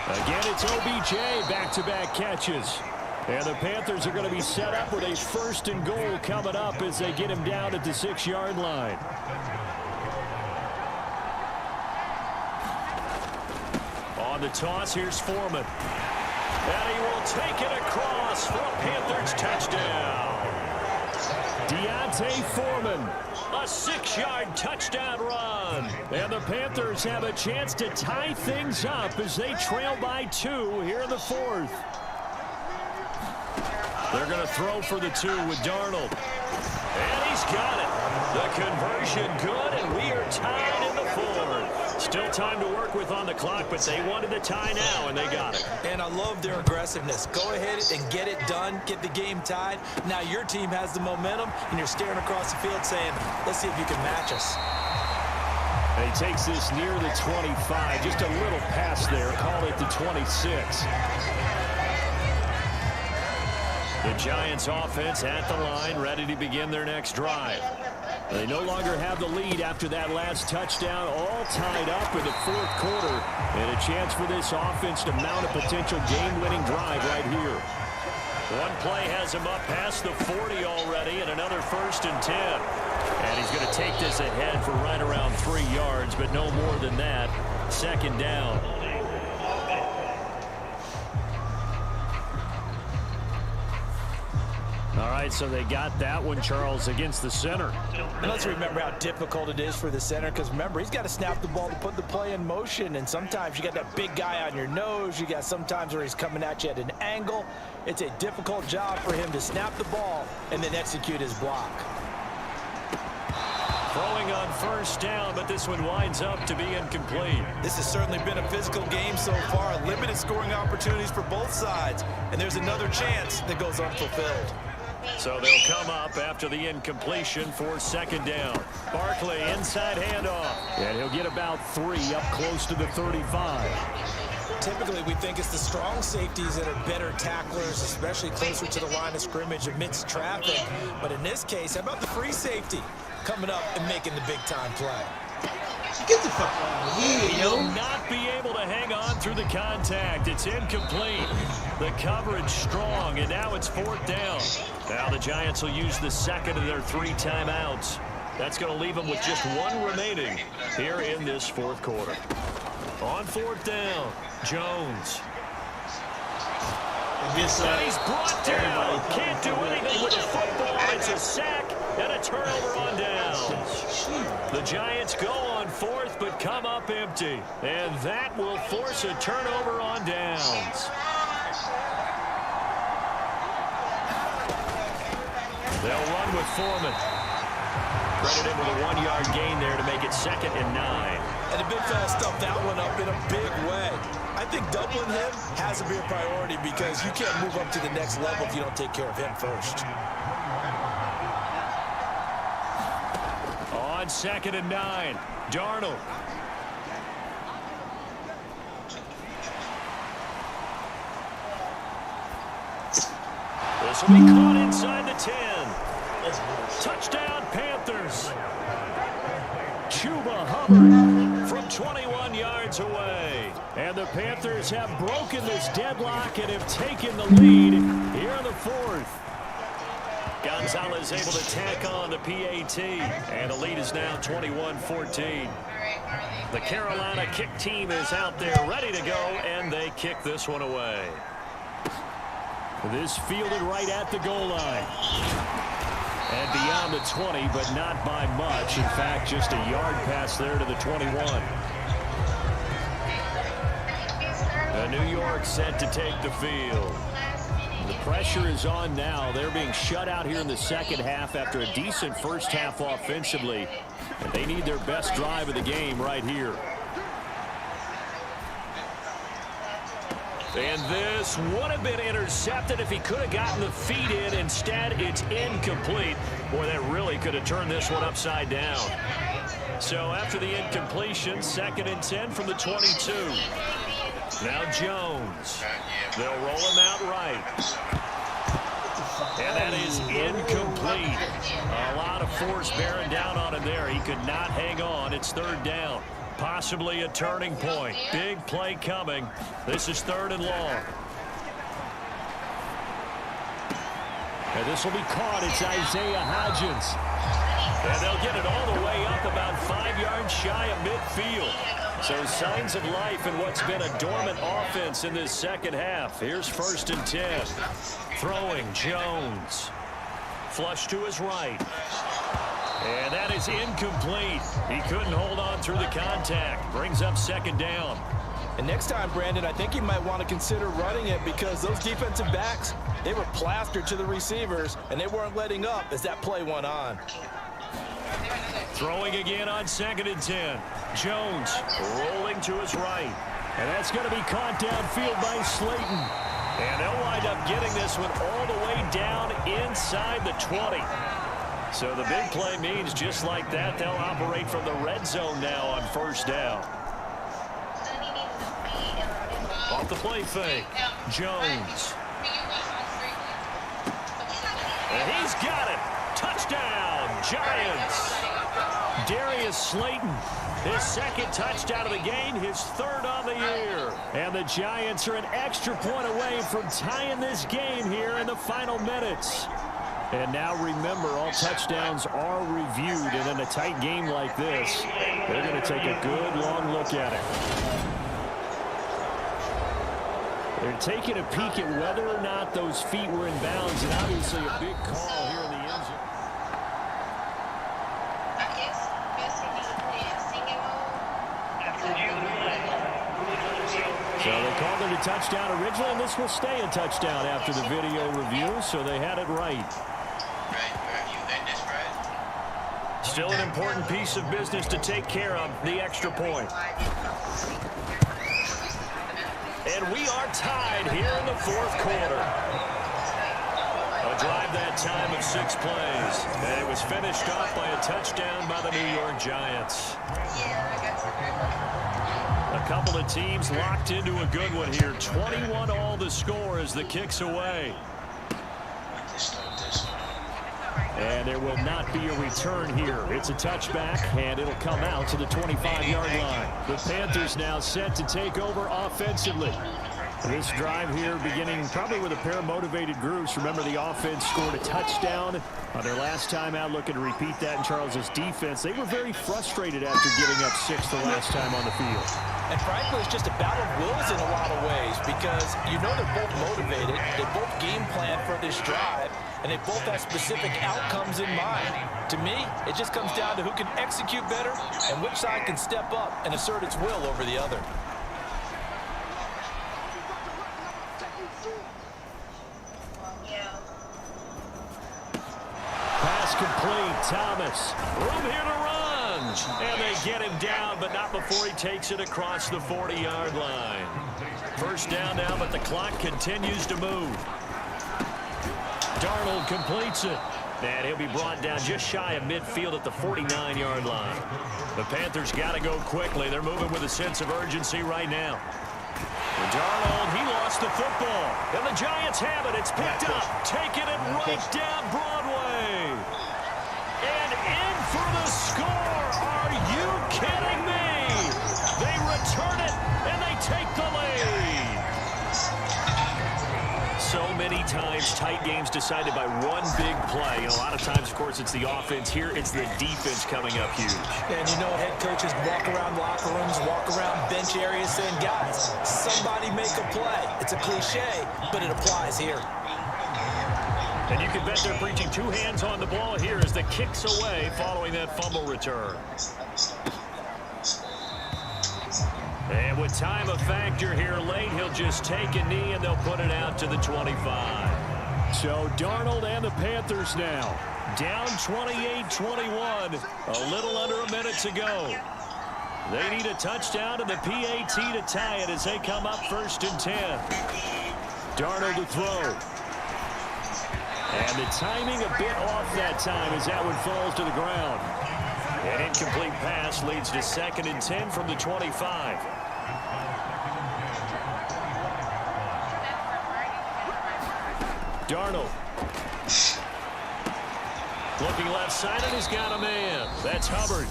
Again, it's OBJ, back-to-back catches. And the Panthers are going to be set up with a 1st and goal coming up as they get him down at the 6-yard line. On the toss, here's Foreman. And he will take it across for a Panthers touchdown. Deontay Foreman, a 6-yard touchdown run. And the Panthers have a chance to tie things up as they trail by 2 here in the 4th. They're going to throw for the 2 with Darnold. And he's got it. The conversion good, and we are tied in the 4th. Still time to work with on the clock, but they wanted the tie now, and they got it. And I love their aggressiveness. Go ahead and get it done, get the game tied. Now your team has the momentum, and you're staring across the field saying, let's see if you can match us. And he takes this near the 25, just a little pass there, call it the 26. The Giants offense at the line, ready to begin their next drive. They no longer have the lead after that last touchdown, all tied up in the 4th quarter. And a chance for this offense to mount a potential game-winning drive right here. One play has him up past the 40 already, and another 1st and 10. And he's going to take this ahead for right around 3 yards, but no more than that. 2nd down. All right, so they got that one, Charles, against the center. And let's remember how difficult it is for the center, because remember, he's got to snap the ball to put the play in motion, and sometimes you got that big guy on your nose. You got sometimes where he's coming at you at an angle. It's a difficult job for him to snap the ball and then execute his block. Throwing on 1st down, but this one winds up to be incomplete. This has certainly been a physical game so far. Limited scoring opportunities for both sides, and there's another chance that goes unfulfilled. So they'll come up after the incompletion for 2nd down. Barkley, inside handoff. And he'll get about 3 up close to the 35. Typically, we think it's the strong safeties that are better tacklers, especially closer to the line of scrimmage amidst traffic. But in this case, how about the free safety coming up and making the big-time play? Get the fuck out of here, He will not be able to hang on through the contact. It's incomplete. The coverage strong, and now it's 4th down. Now the Giants will use the 2nd of their 3 timeouts. That's going to leave them with just 1 remaining here in this 4th quarter. On 4th down, Jones. And he's brought down. Can't do anything with the football. It's a sack and a turnover on downs. The Giants go on 4th, but come up empty. And that will force a turnover on downs. They'll run with Foreman. Credited with a 1-yard gain there to make it 2nd and 9. And the big fella stuffed that one up in a big way. I think doubling him has to be a priority because you can't move up to the next level if you don't take care of him first. on 2nd and 9. Darnold. This will be caught inside the 10. Touchdown, Panthers. Chuba Hubbard from 21 yards away. And the Panthers have broken this deadlock and have taken the lead here in the 4th. Gonzalez able to tack on the PAT. And the lead is now 21-14. The Carolina kick team is out there ready to go, and they kick this one away. This fielded right at the goal line. And beyond the 20, but not by much. In fact, just a yard pass there to the 21. New York set to take the field. The pressure is on now. They're being shut out here in the second half after a decent first half offensively. And they need their best drive of the game right here. And this would have been intercepted if he could have gotten the feet in. Instead, it's incomplete. Boy, that really could have turned this one upside down. So after the incompletion, 2nd and 10 from the 22. Now Jones. They'll roll him out right. And that is incomplete. A lot of force bearing down on him there. He could not hang on. It's 3rd down. Possibly a turning point. Big play coming. This is 3rd and long. And this will be caught. It's Isaiah Hodgins. And they'll get it all the way up about 5 yards shy of midfield. So signs of life in what's been a dormant offense in this second half. Here's 1st and 10. Throwing Jones. Flush to his right. And that is incomplete. He couldn't hold on through the contact. Brings up 2nd down. And next time, Brandon, I think you might want to consider running it because those defensive backs, they were plastered to the receivers, and they weren't letting up as that play went on. Throwing again on 2nd and 10. Jones rolling to his right. And that's going to be caught downfield by Slayton. And they'll wind up getting this one all the way down inside the 20. So the big play means just like that, they'll operate from the red zone now on 1st down. Off the play fake. Jones. And he's got it. Touchdown, Giants. Darius Slayton, his 2nd touchdown of the game, his 3rd on the year. And the Giants are an extra point away from tying this game here in the final minutes. And now remember, all touchdowns are reviewed, and in a tight game like this, they're going to take a good long look at it. They're taking a peek at whether or not those feet were in bounds, and obviously a big call here in the end zone. So they called it a touchdown originally, and this will stay a touchdown after the video review, so they had it right. Still an important piece of business to take care of, the extra point. And we are tied here in the 4th quarter. A drive that time of 6 plays. And it was finished off by a touchdown by the New York Giants. A couple of teams locked into a good one here. 21 all the score as the kick's away. And there will not be a return here. It's a touchback, and it'll come out to the 25-yard line. The Panthers now set to take over offensively. This drive here beginning probably with a pair of motivated groups. Remember, the offense scored a touchdown on their last time out. Looking to repeat that in Charles's defense. They were very frustrated after giving up 6 the last time on the field. And frankly, it's just a battle of wills in a lot of ways because you know they're both motivated. They both game plan for this drive, and they both have specific outcomes in mind. To me, it just comes down to who can execute better and which side can step up and assert its will over the other. Pass complete. Thomas. Room here to run. And they get him down, but not before he takes it across the 40-yard line. 1st down now, but the clock continues to move. Darnold completes it. And he'll be brought down just shy of midfield at the 49-yard line. The Panthers got to go quickly. They're moving with a sense of urgency right now. Darnold, he lost the football. And the Giants have it. It's picked up. Taking it right down Broadway. And in for the score. Are you kidding me? They return it, and they take the lead. So many times, tight games decided by one big play. A lot of times, of course, it's the offense. Here, it's the defense coming up huge. And you know, head coaches walk around locker rooms, walk around bench areas saying, guys, somebody make a play. It's a cliche, but it applies here. And you can bet they're preaching two hands on the ball here as the kick's away following that fumble return. And with time a factor here late, he'll just take a knee and they'll put it out to the 25. So Darnold and the Panthers now down 28-21, a little under a minute to go. They need a touchdown and the PAT to tie it as they come up 1st and 10. Darnold to throw. And the timing a bit off that time as that one falls to the ground. An incomplete pass leads to 2nd and 10 from the 25. Darnold. Looking left side, and he's got a man. That's Hubbard.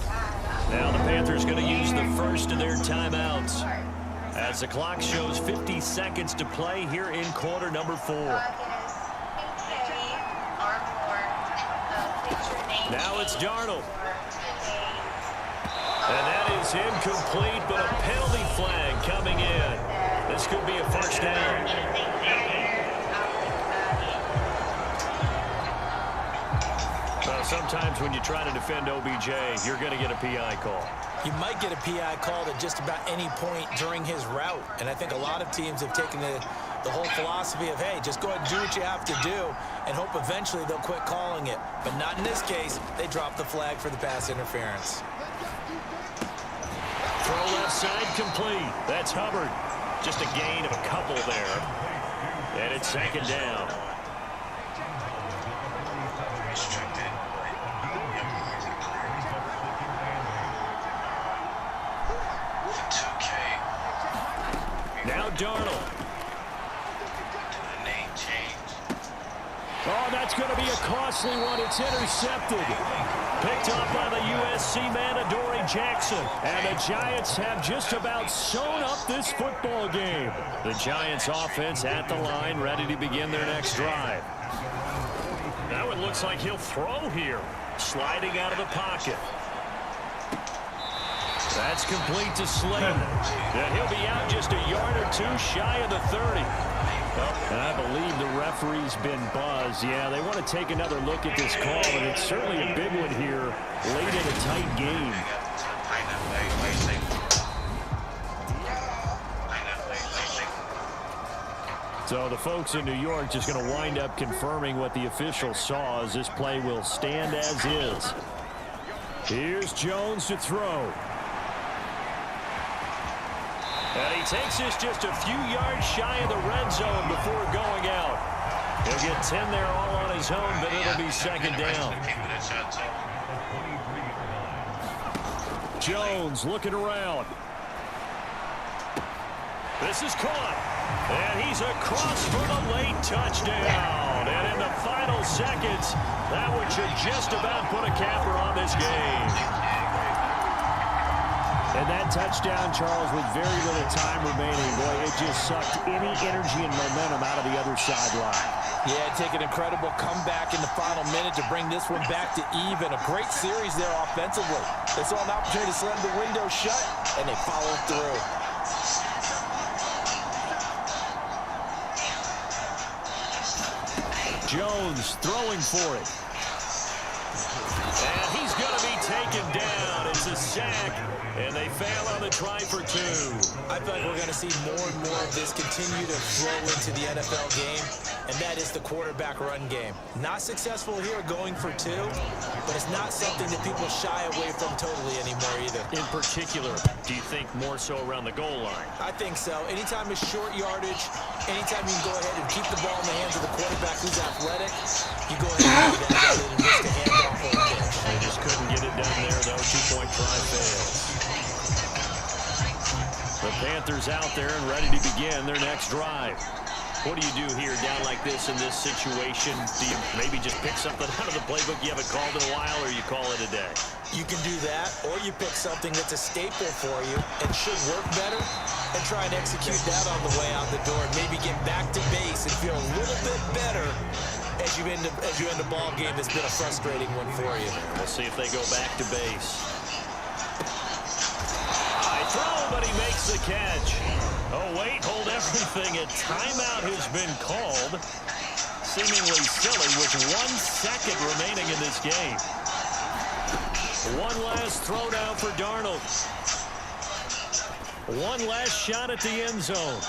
Now the Panthers going to use the first of their timeouts as the clock shows 50 seconds to play here in quarter number 4. Now it's Darnold. And that is incomplete, but a penalty flag coming in. This could be a first down. Well, sometimes when you try to defend OBJ, you're going to get a PI call. You might get a PI called at just about any point during his route. And I think a lot of teams have taken the whole philosophy of, hey, just go ahead and do what you have to do and hope eventually they'll quit calling it. But not in this case. They dropped the flag for the pass interference. Throw left side complete. That's Hubbard. Just a gain of a couple there. And it's 2nd down. Now Darnold. Oh, that's going to be a costly one. It's intercepted. Picked up by the USC man, Adoree Jackson. And the Giants have just about sewn up this football game. The Giants offense at the line, ready to begin their next drive. Now it looks like he'll throw here. Sliding out of the pocket. That's complete to Slayton. And he'll be out just a yard or two shy of the 30. And I believe the referee's been buzzed. Yeah, they want to take another look at this call, and it's certainly a big one here late in a tight game. So the folks in New York just going to wind up confirming what the officials saw as this play will stand as is. Here's Jones to throw. And he takes this just a few yards shy of the red zone before going out. He'll get 10 there all on his own, but it'll be 2nd down. Jones looking around. This is caught. And he's across for the late touchdown. And in the final seconds, that one should just about put a capper on this game. And that touchdown, Charles, with very little time remaining, boy, it just sucked any energy and momentum out of the other sideline. Yeah, take an incredible comeback in the final minute to bring this one back to even. A great series there offensively. They saw an opportunity to slam the window shut, and they followed through. Jones throwing for it. And he's going to be taken down. It's a sack, and they fail on the try for 2. I feel like we're going to see more and more of this continue to flow into the NFL game, and that is the quarterback run game. Not successful here going for 2, but it's not something that people shy away from totally anymore either. In particular, do you think more so around the goal line? I think so. Anytime it's short yardage, anytime you can go ahead and keep the ball in the hands of the quarterback who's athletic, you go ahead and do that rather than risk a handoff or a pitch. They just couldn't get it done there, though. 2-point try fails. The Panthers out there and ready to begin their next drive. What do you do here down like this in this situation? Do you maybe just pick something out of the playbook you haven't called in a while, or you call it a day? You can do that, or you pick something that's a staple for you and should work better and try and execute that on the way out the door and maybe get back to base and feel a little bit better as you end a ball game that's been a frustrating one for you. We'll see if they go back to base. High throw, but he makes the catch. Oh, wait, hold everything. A timeout has been called. Seemingly silly with 1 second remaining in this game. One last throw down for Darnold. One last shot at the end zone.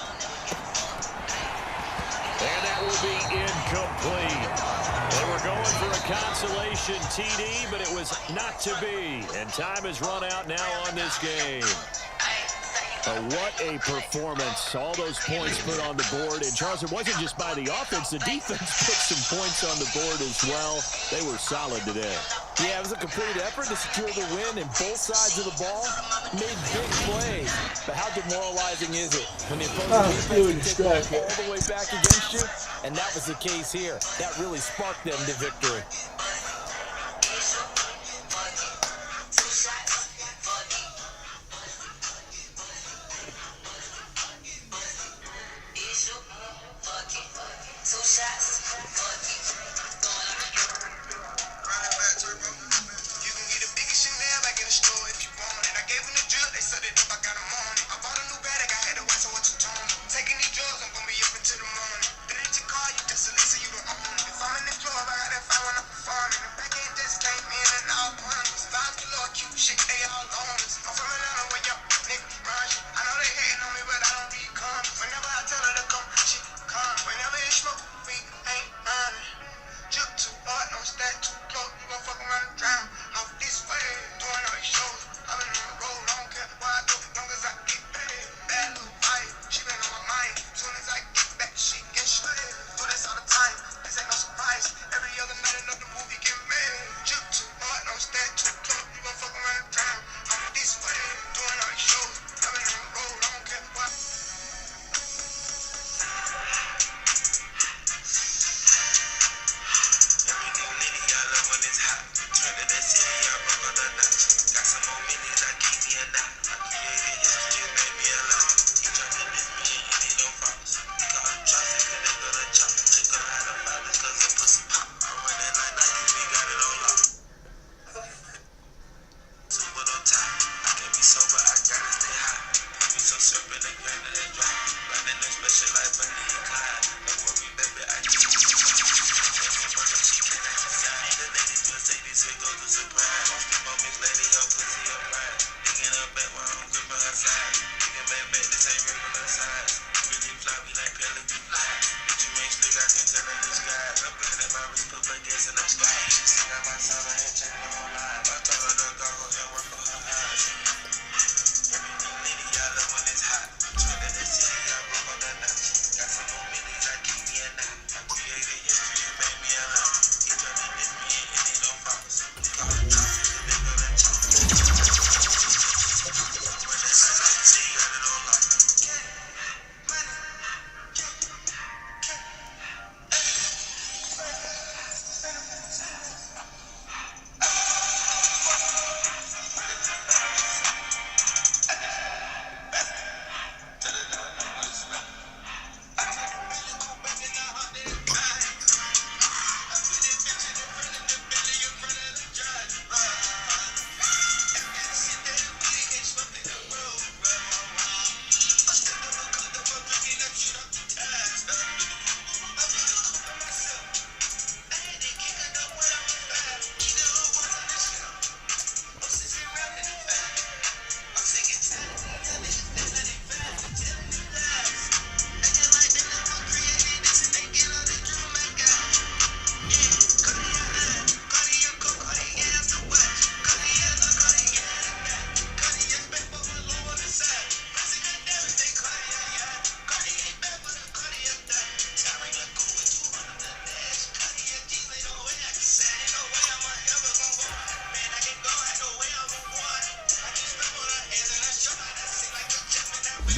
And that will be incomplete. They were going for a consolation TD, but it was not to be. And time has run out now on this game. What a performance. All those points put on the board. And, Charles, it wasn't just by the offense. The defense put some points on the board as well. They were solid today. Yeah, it was a complete effort to secure the win, and both sides of the ball made big plays. But how demoralizing is it when the opposing defense can take all the way back against you? And that was the case here. That really sparked them to victory.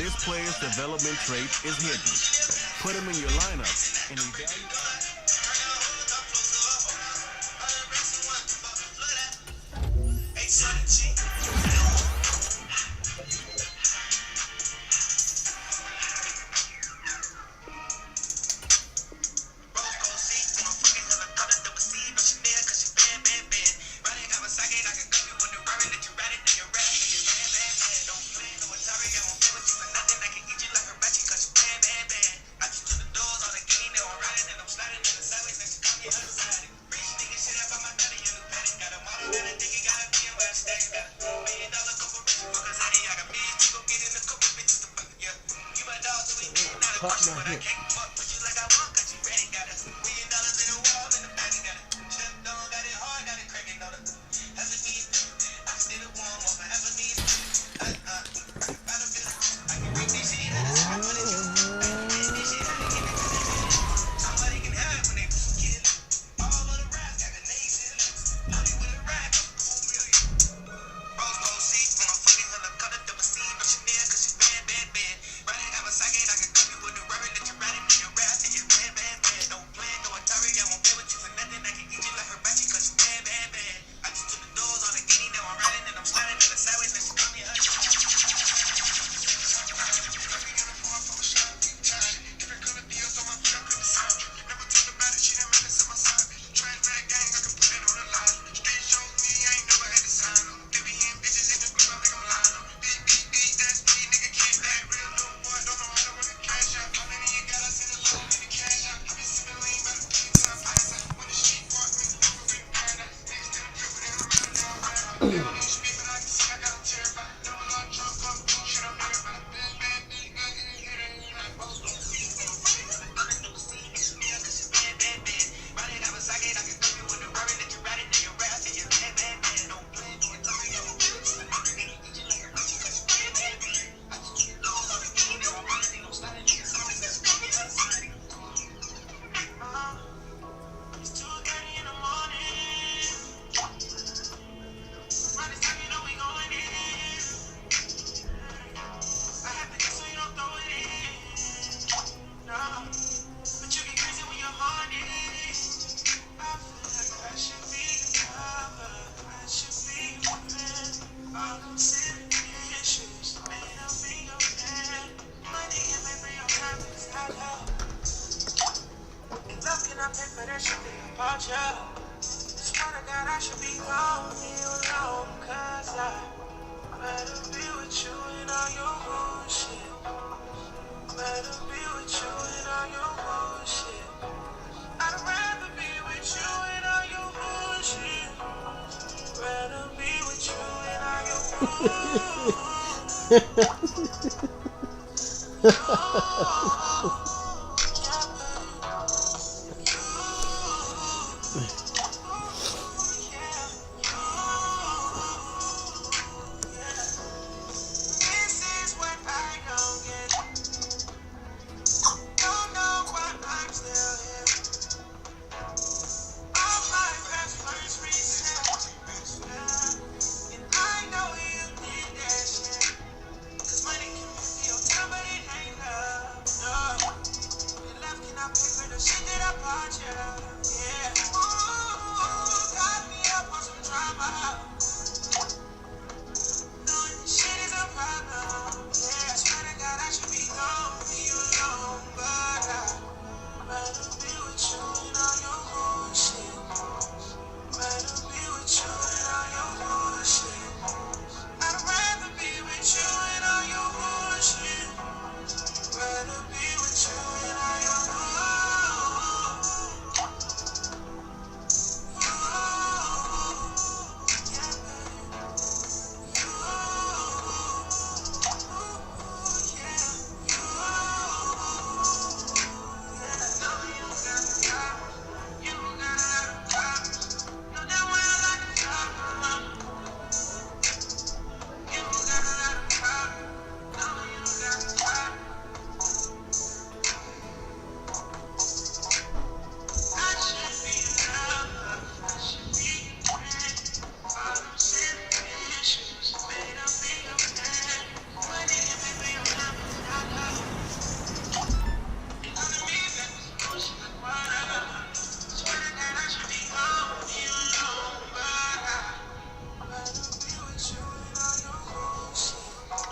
this player's development trait is hidden. Put him in your lineup and evaluate.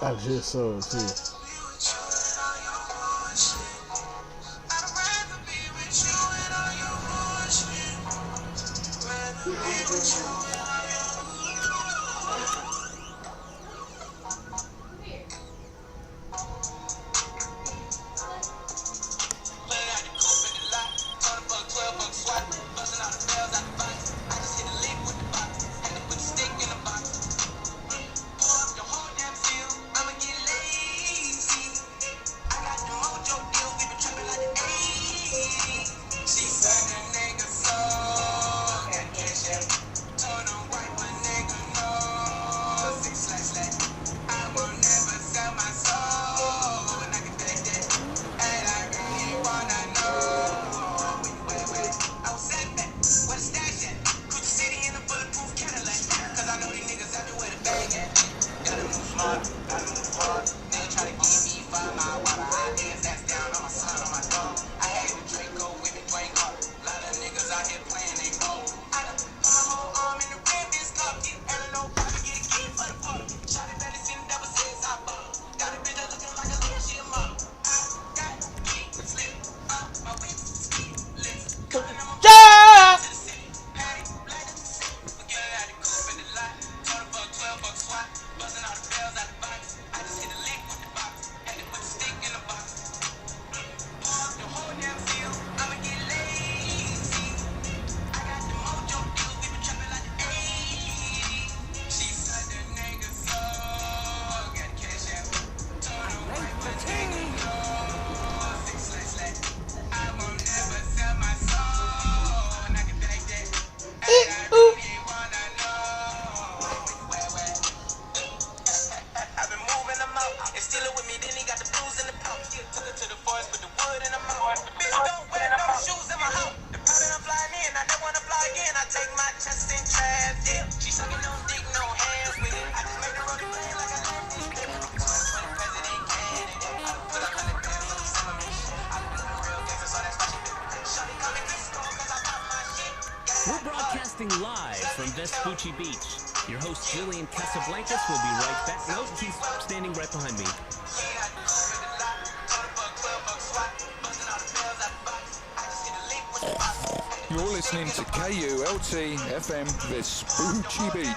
I just saw it too. We're broadcasting live from Vespucci Beach. Your host, Julian Casablancas, will be right back. No, he's standing right behind me. You're listening to KULT FM Vespucci Beach.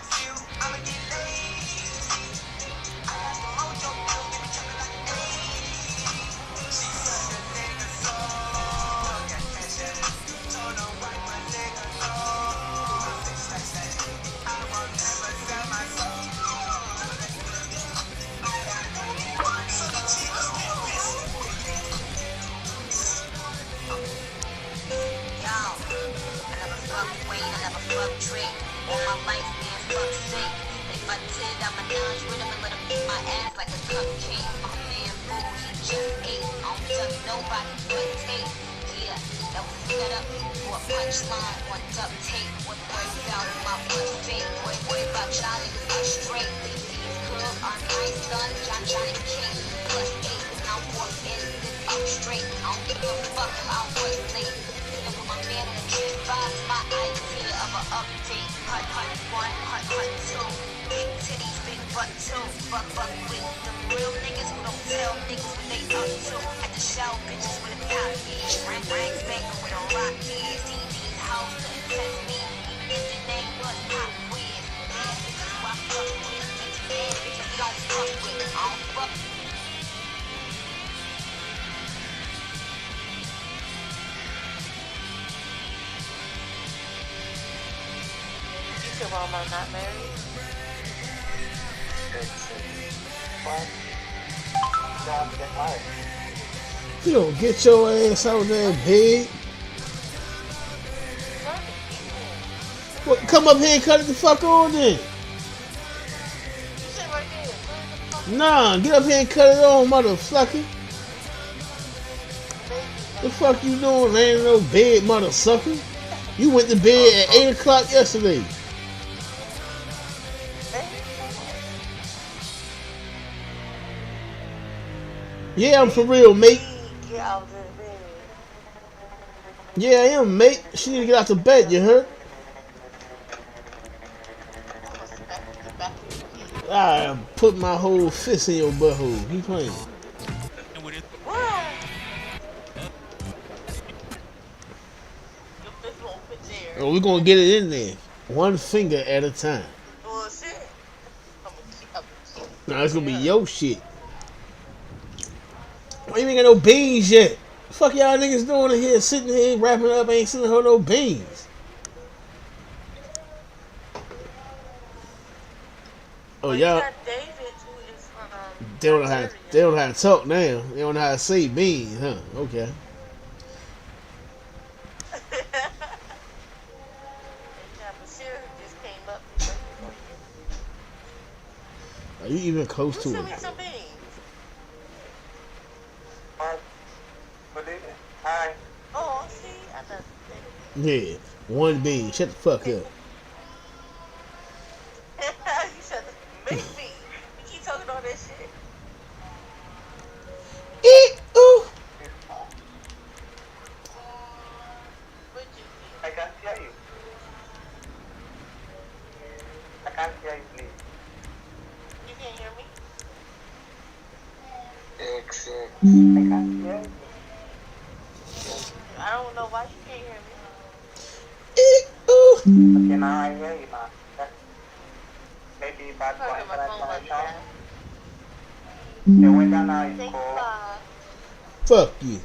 While I'm not married? What? Job get hired. You don't get your ass out there, big. Well, come up here and cut it the fuck on then. Nah, get up here and cut it on, motherfucker. The fuck you doing, laying in no bed, motherfucker? You went to bed at 8 o'clock yesterday. Yeah, I'm for real, mate. Yeah, I am, mate. She need to get out the bed, you heard? I put my whole fist in your butthole. He playing. Oh, we're gonna get it in there. One finger at a time. Nah, it's gonna be your shit. I ain't even got no beans yet. Fuck y'all niggas doing in here, sitting here wrapping up, ain't sending her no beans. Oh y'all. They don't know how to talk now. They don't know how to say beans, huh? Okay. Are you even close to it? Hi. Oh, see, I thought. Yeah, one bean. Shut the fuck up. You said make me. You keep talking all that shit. Ooh. I can't hear you. I can't hear you, please. You can't hear me? I can't hear you. I don't know why you can't hear me. Okay, now I hear you now. Maybe bad connection. The weather now is cold. Fuck you.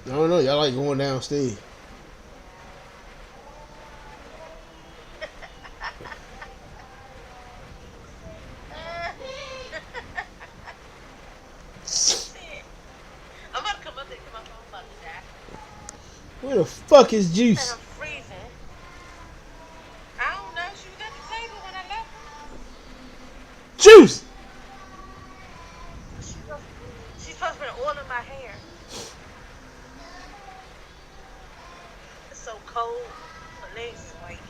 I don't know. Y'all like going downstairs. I'm about to come up there because my phone about to die. Where the fuck is Juice? And I'm freezing. I don't know. She was at the table when I left. Juice! She's supposed to be oiling my hair. It's so cold. My legs white.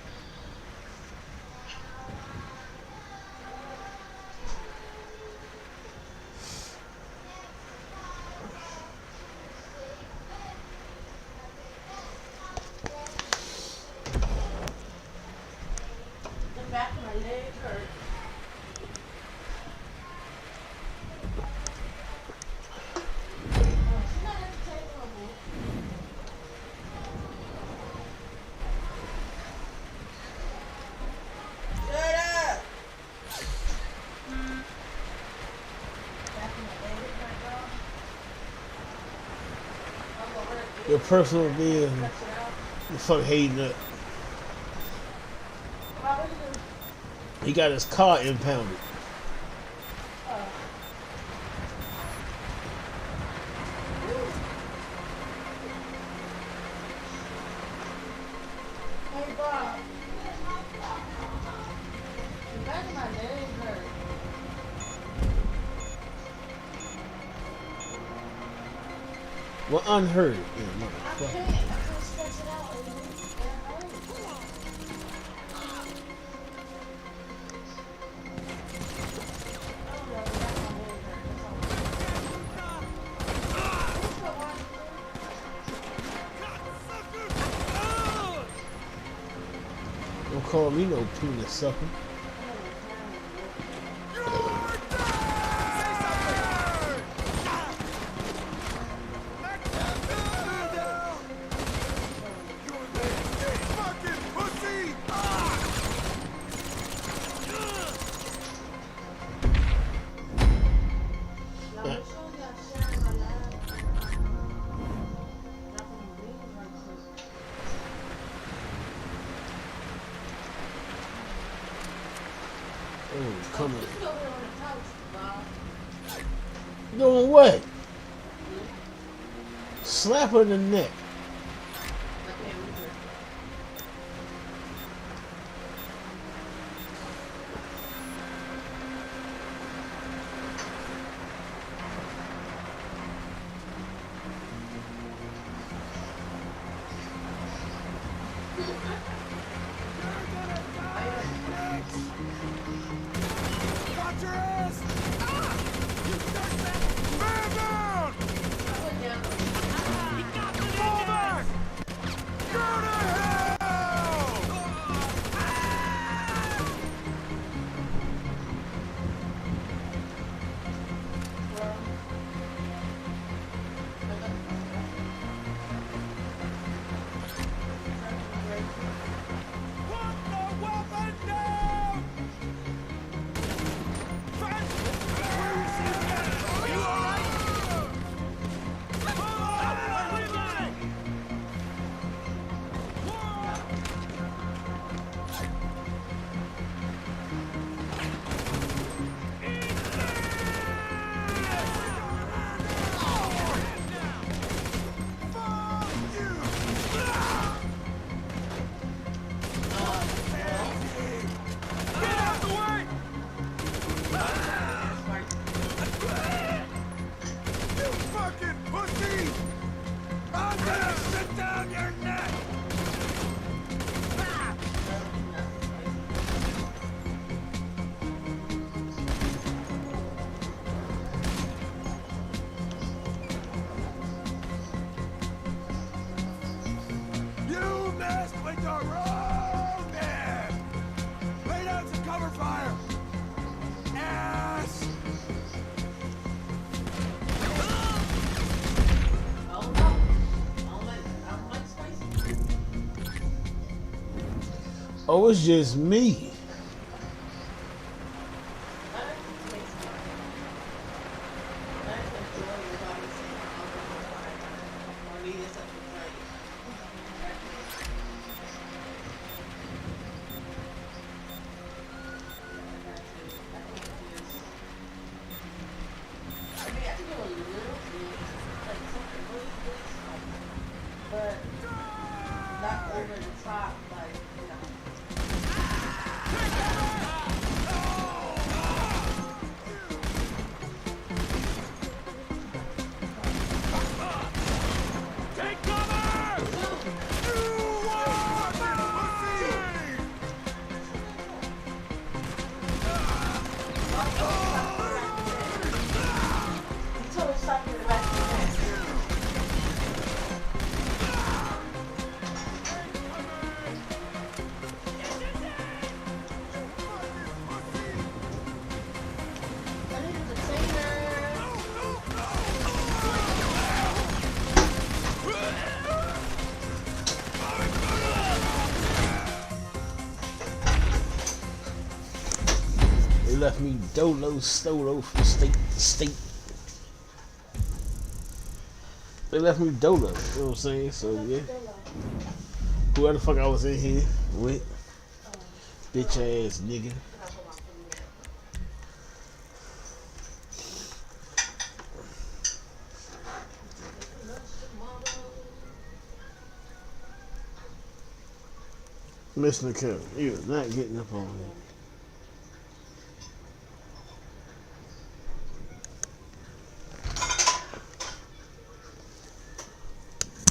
The back of my leg hurt. Your personal being, you fuck hating up. He got his car impounded. Hey, Bob. The back of my leg hurt. Well, unheard. Yeah, I motherfucker. can't stretch it out. It hurts. Don't call me no penis sucker. Oh, coming. Doing what? Slap her in the neck. Oh, it's just me. But not over the top, like, you know. Take cover! He told him stop in the back of the head. They left me dolo stolo from state to state. They left me dolo, you know what I'm saying? So yeah. Whoever the fuck I was in here with, bitch ass nigga. Mr. Kelly, you're not getting up on me.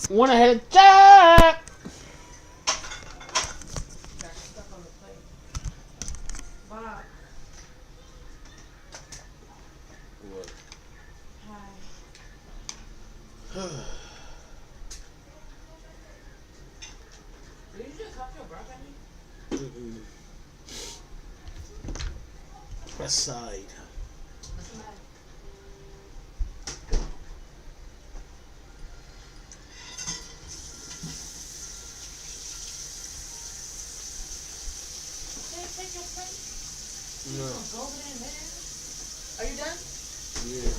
When I had a job. Bob. What? Hi. Did you just cup your breath at me? Aside. What's the matter? Take your plate. No. Go over there and hit it. Are you done? Yeah.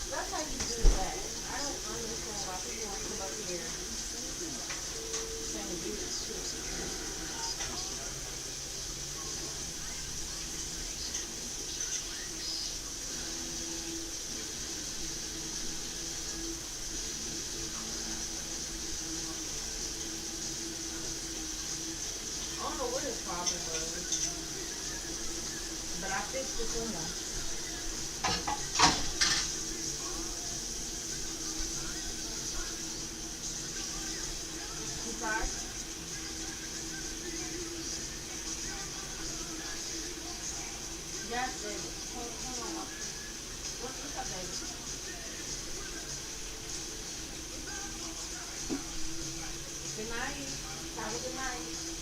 That's how you do that. I don't understand why people want to come up here saying do this too. I don't know what his problem was, but I fixed it for him. You sorry? Yes, baby. Hold on. What's up, baby? Good night. Have a good night.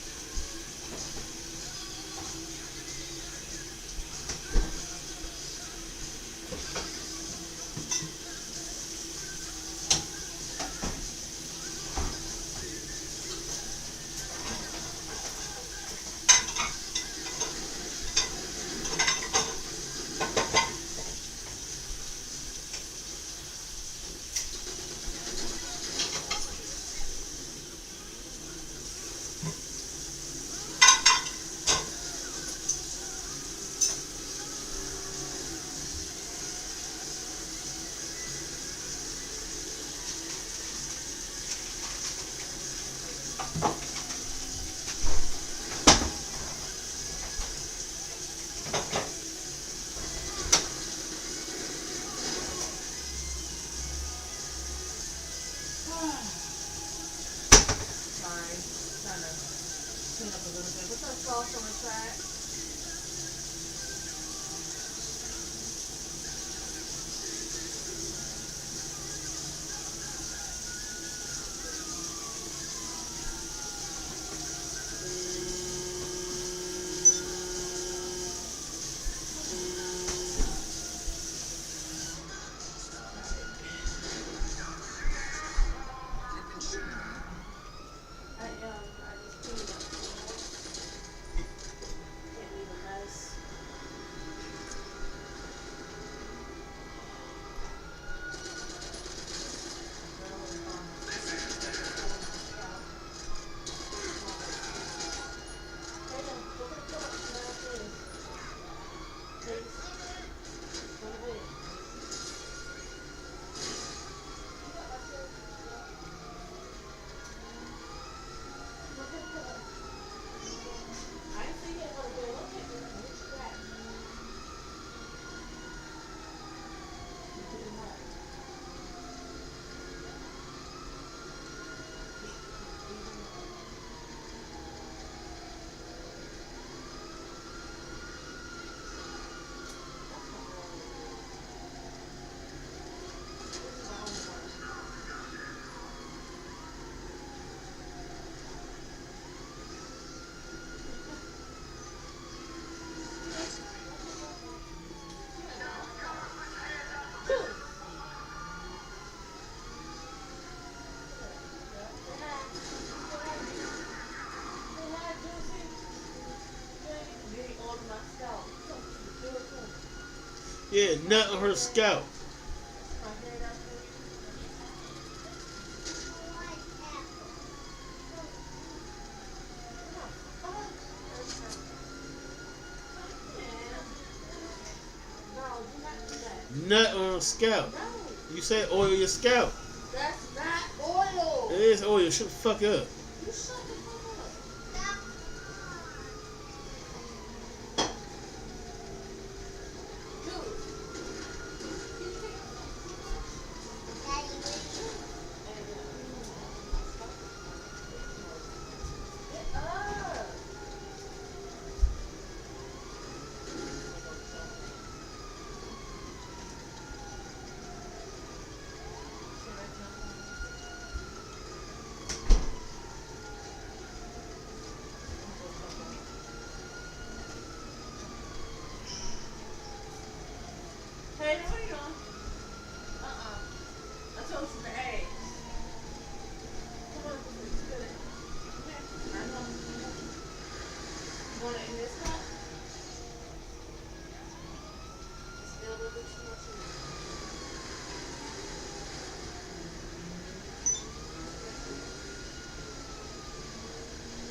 trying to clean up a little bit. Put some sauce on the side. Yeah, nut on her scalp. Nut on her scalp. You said oil your scalp. That's not oil. It is oil. Shut the fuck up. You shut the fuck up. Hey, what are you doing? I told you some eggs. Come on, spit it. I know. You want it in this cup? It's still a little bit too much in there.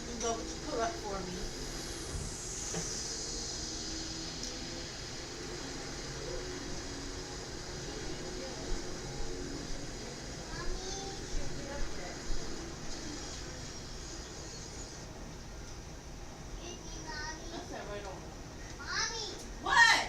You go pull up for me. What?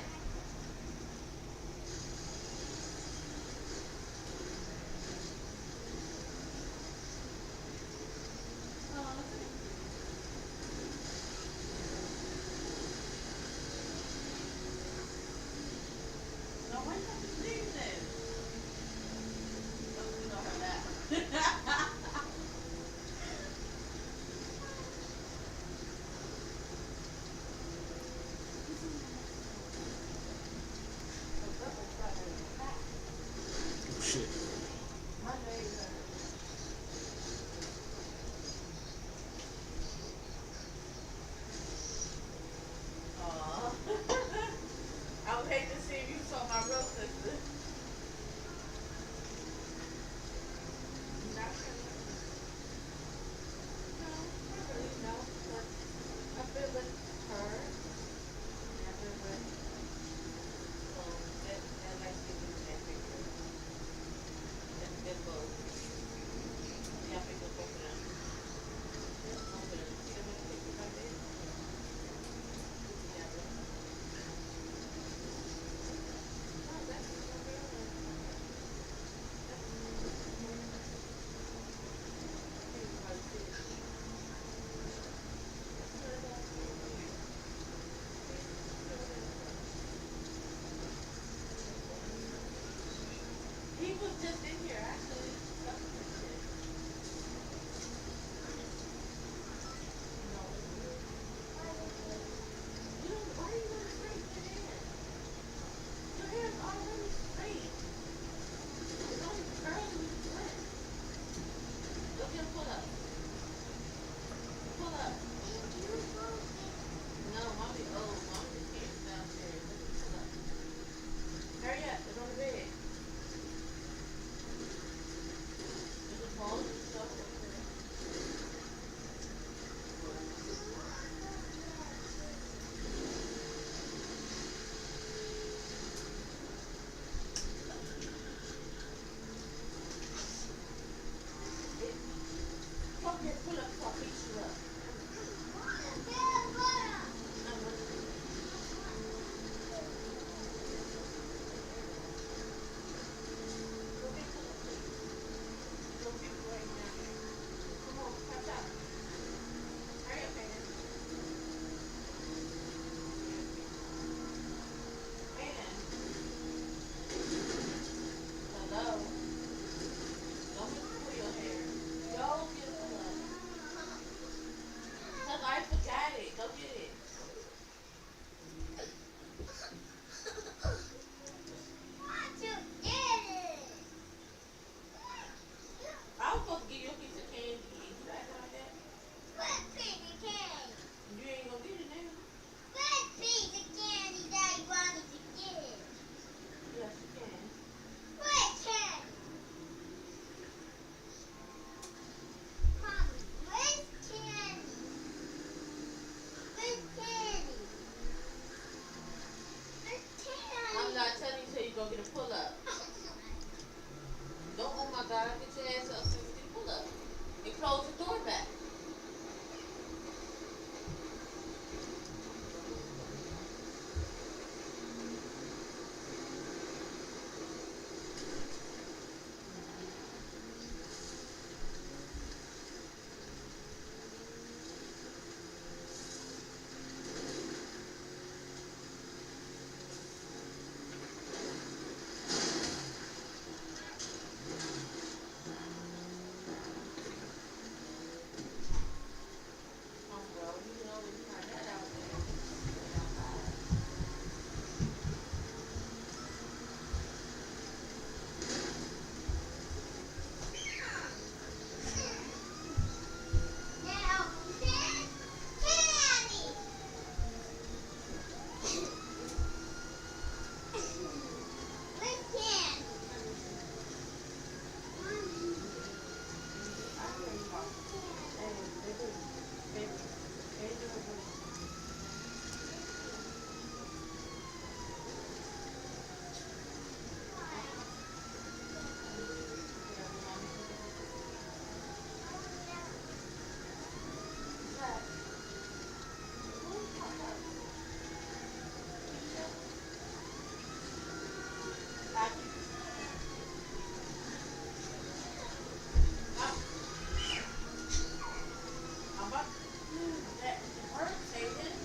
That hurts, Aiden.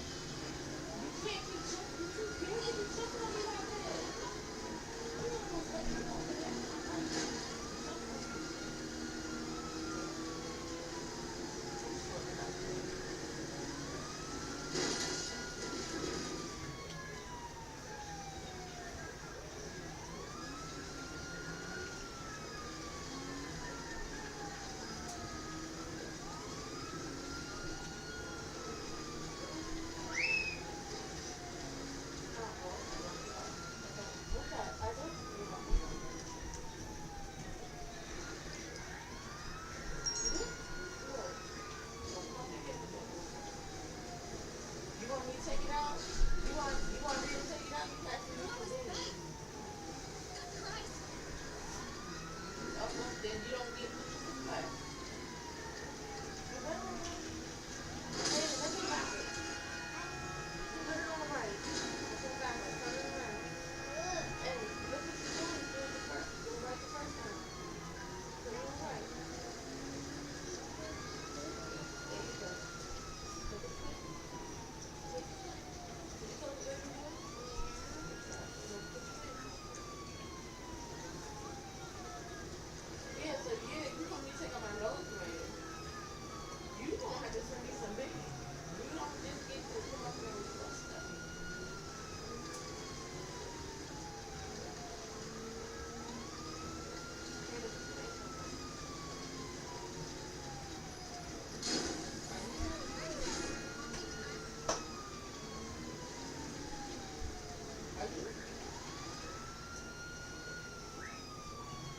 You can't keep jumping. You can't keep jumping on me like that. I'm not gonna let you over that.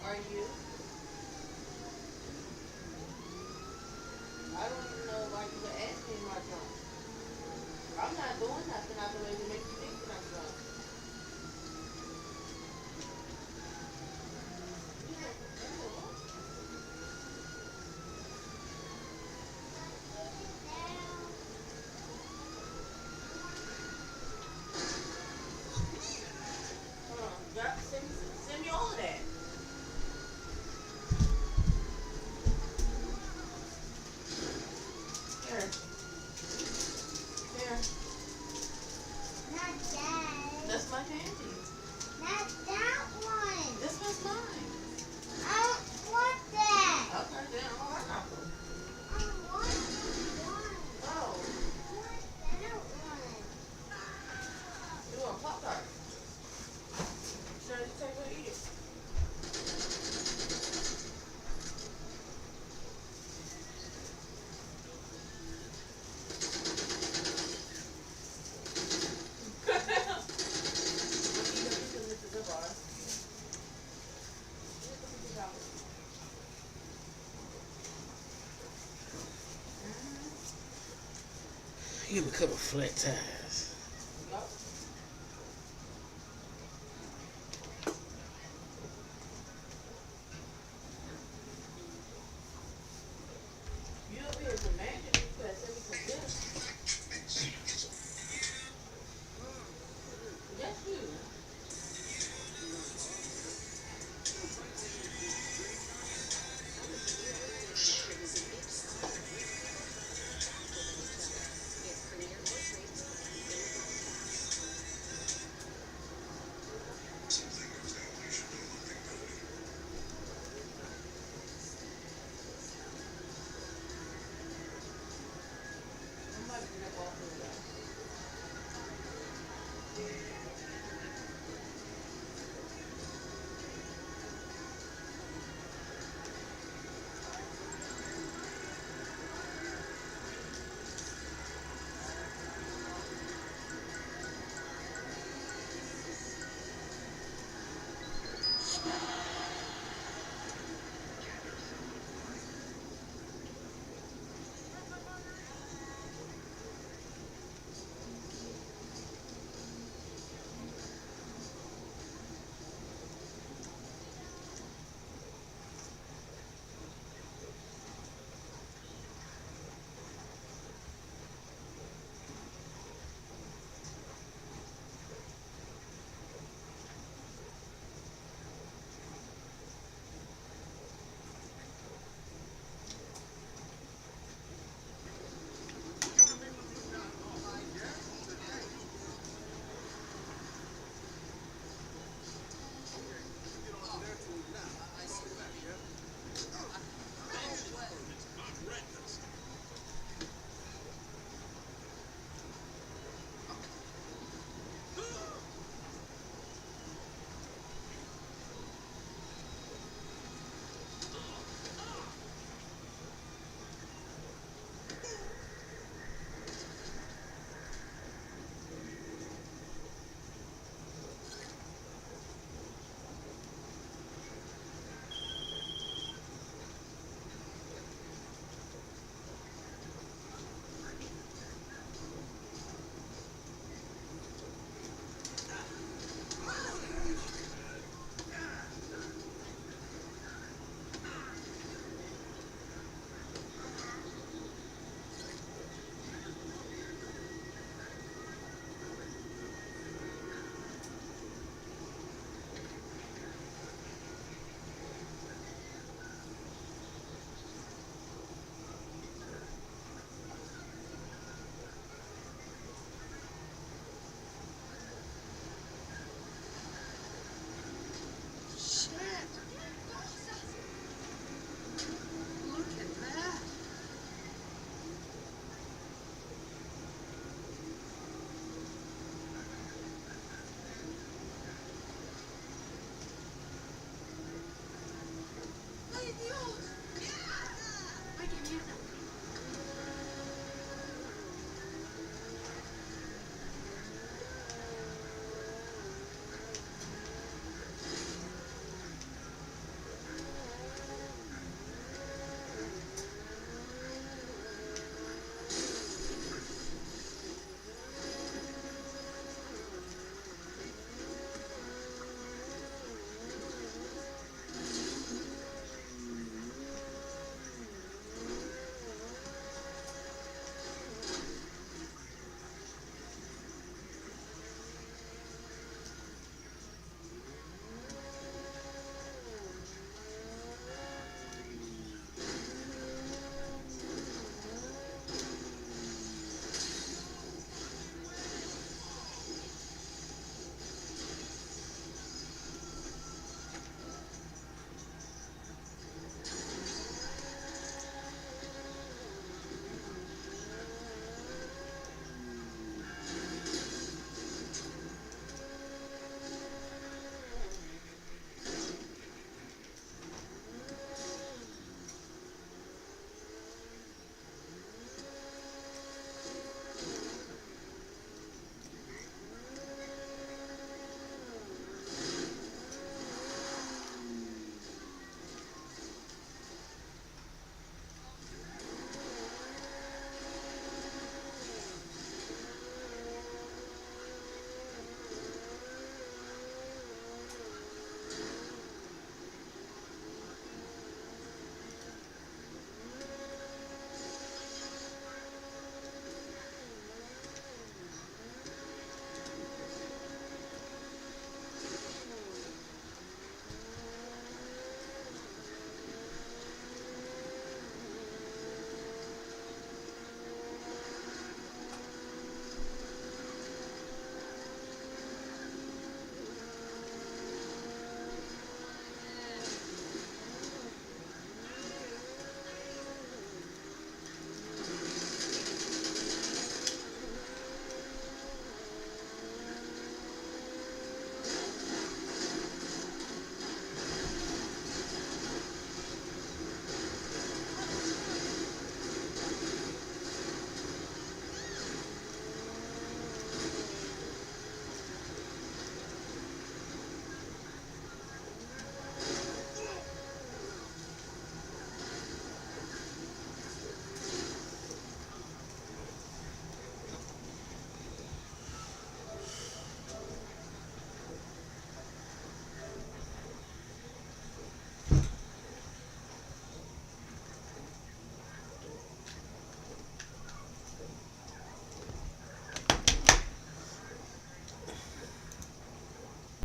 Are you? I don't even know why you were asking my drunk. I'm not doing nothing out the way to make you think that I'm drunk. Send me all of that. That's my panties. Not that one. This one's mine. I don't want that. Okay, then I want them. I want one. Oh. I don't want it. You want Pop-Tart? Should I just take one and eat it? Give me a couple flat tires.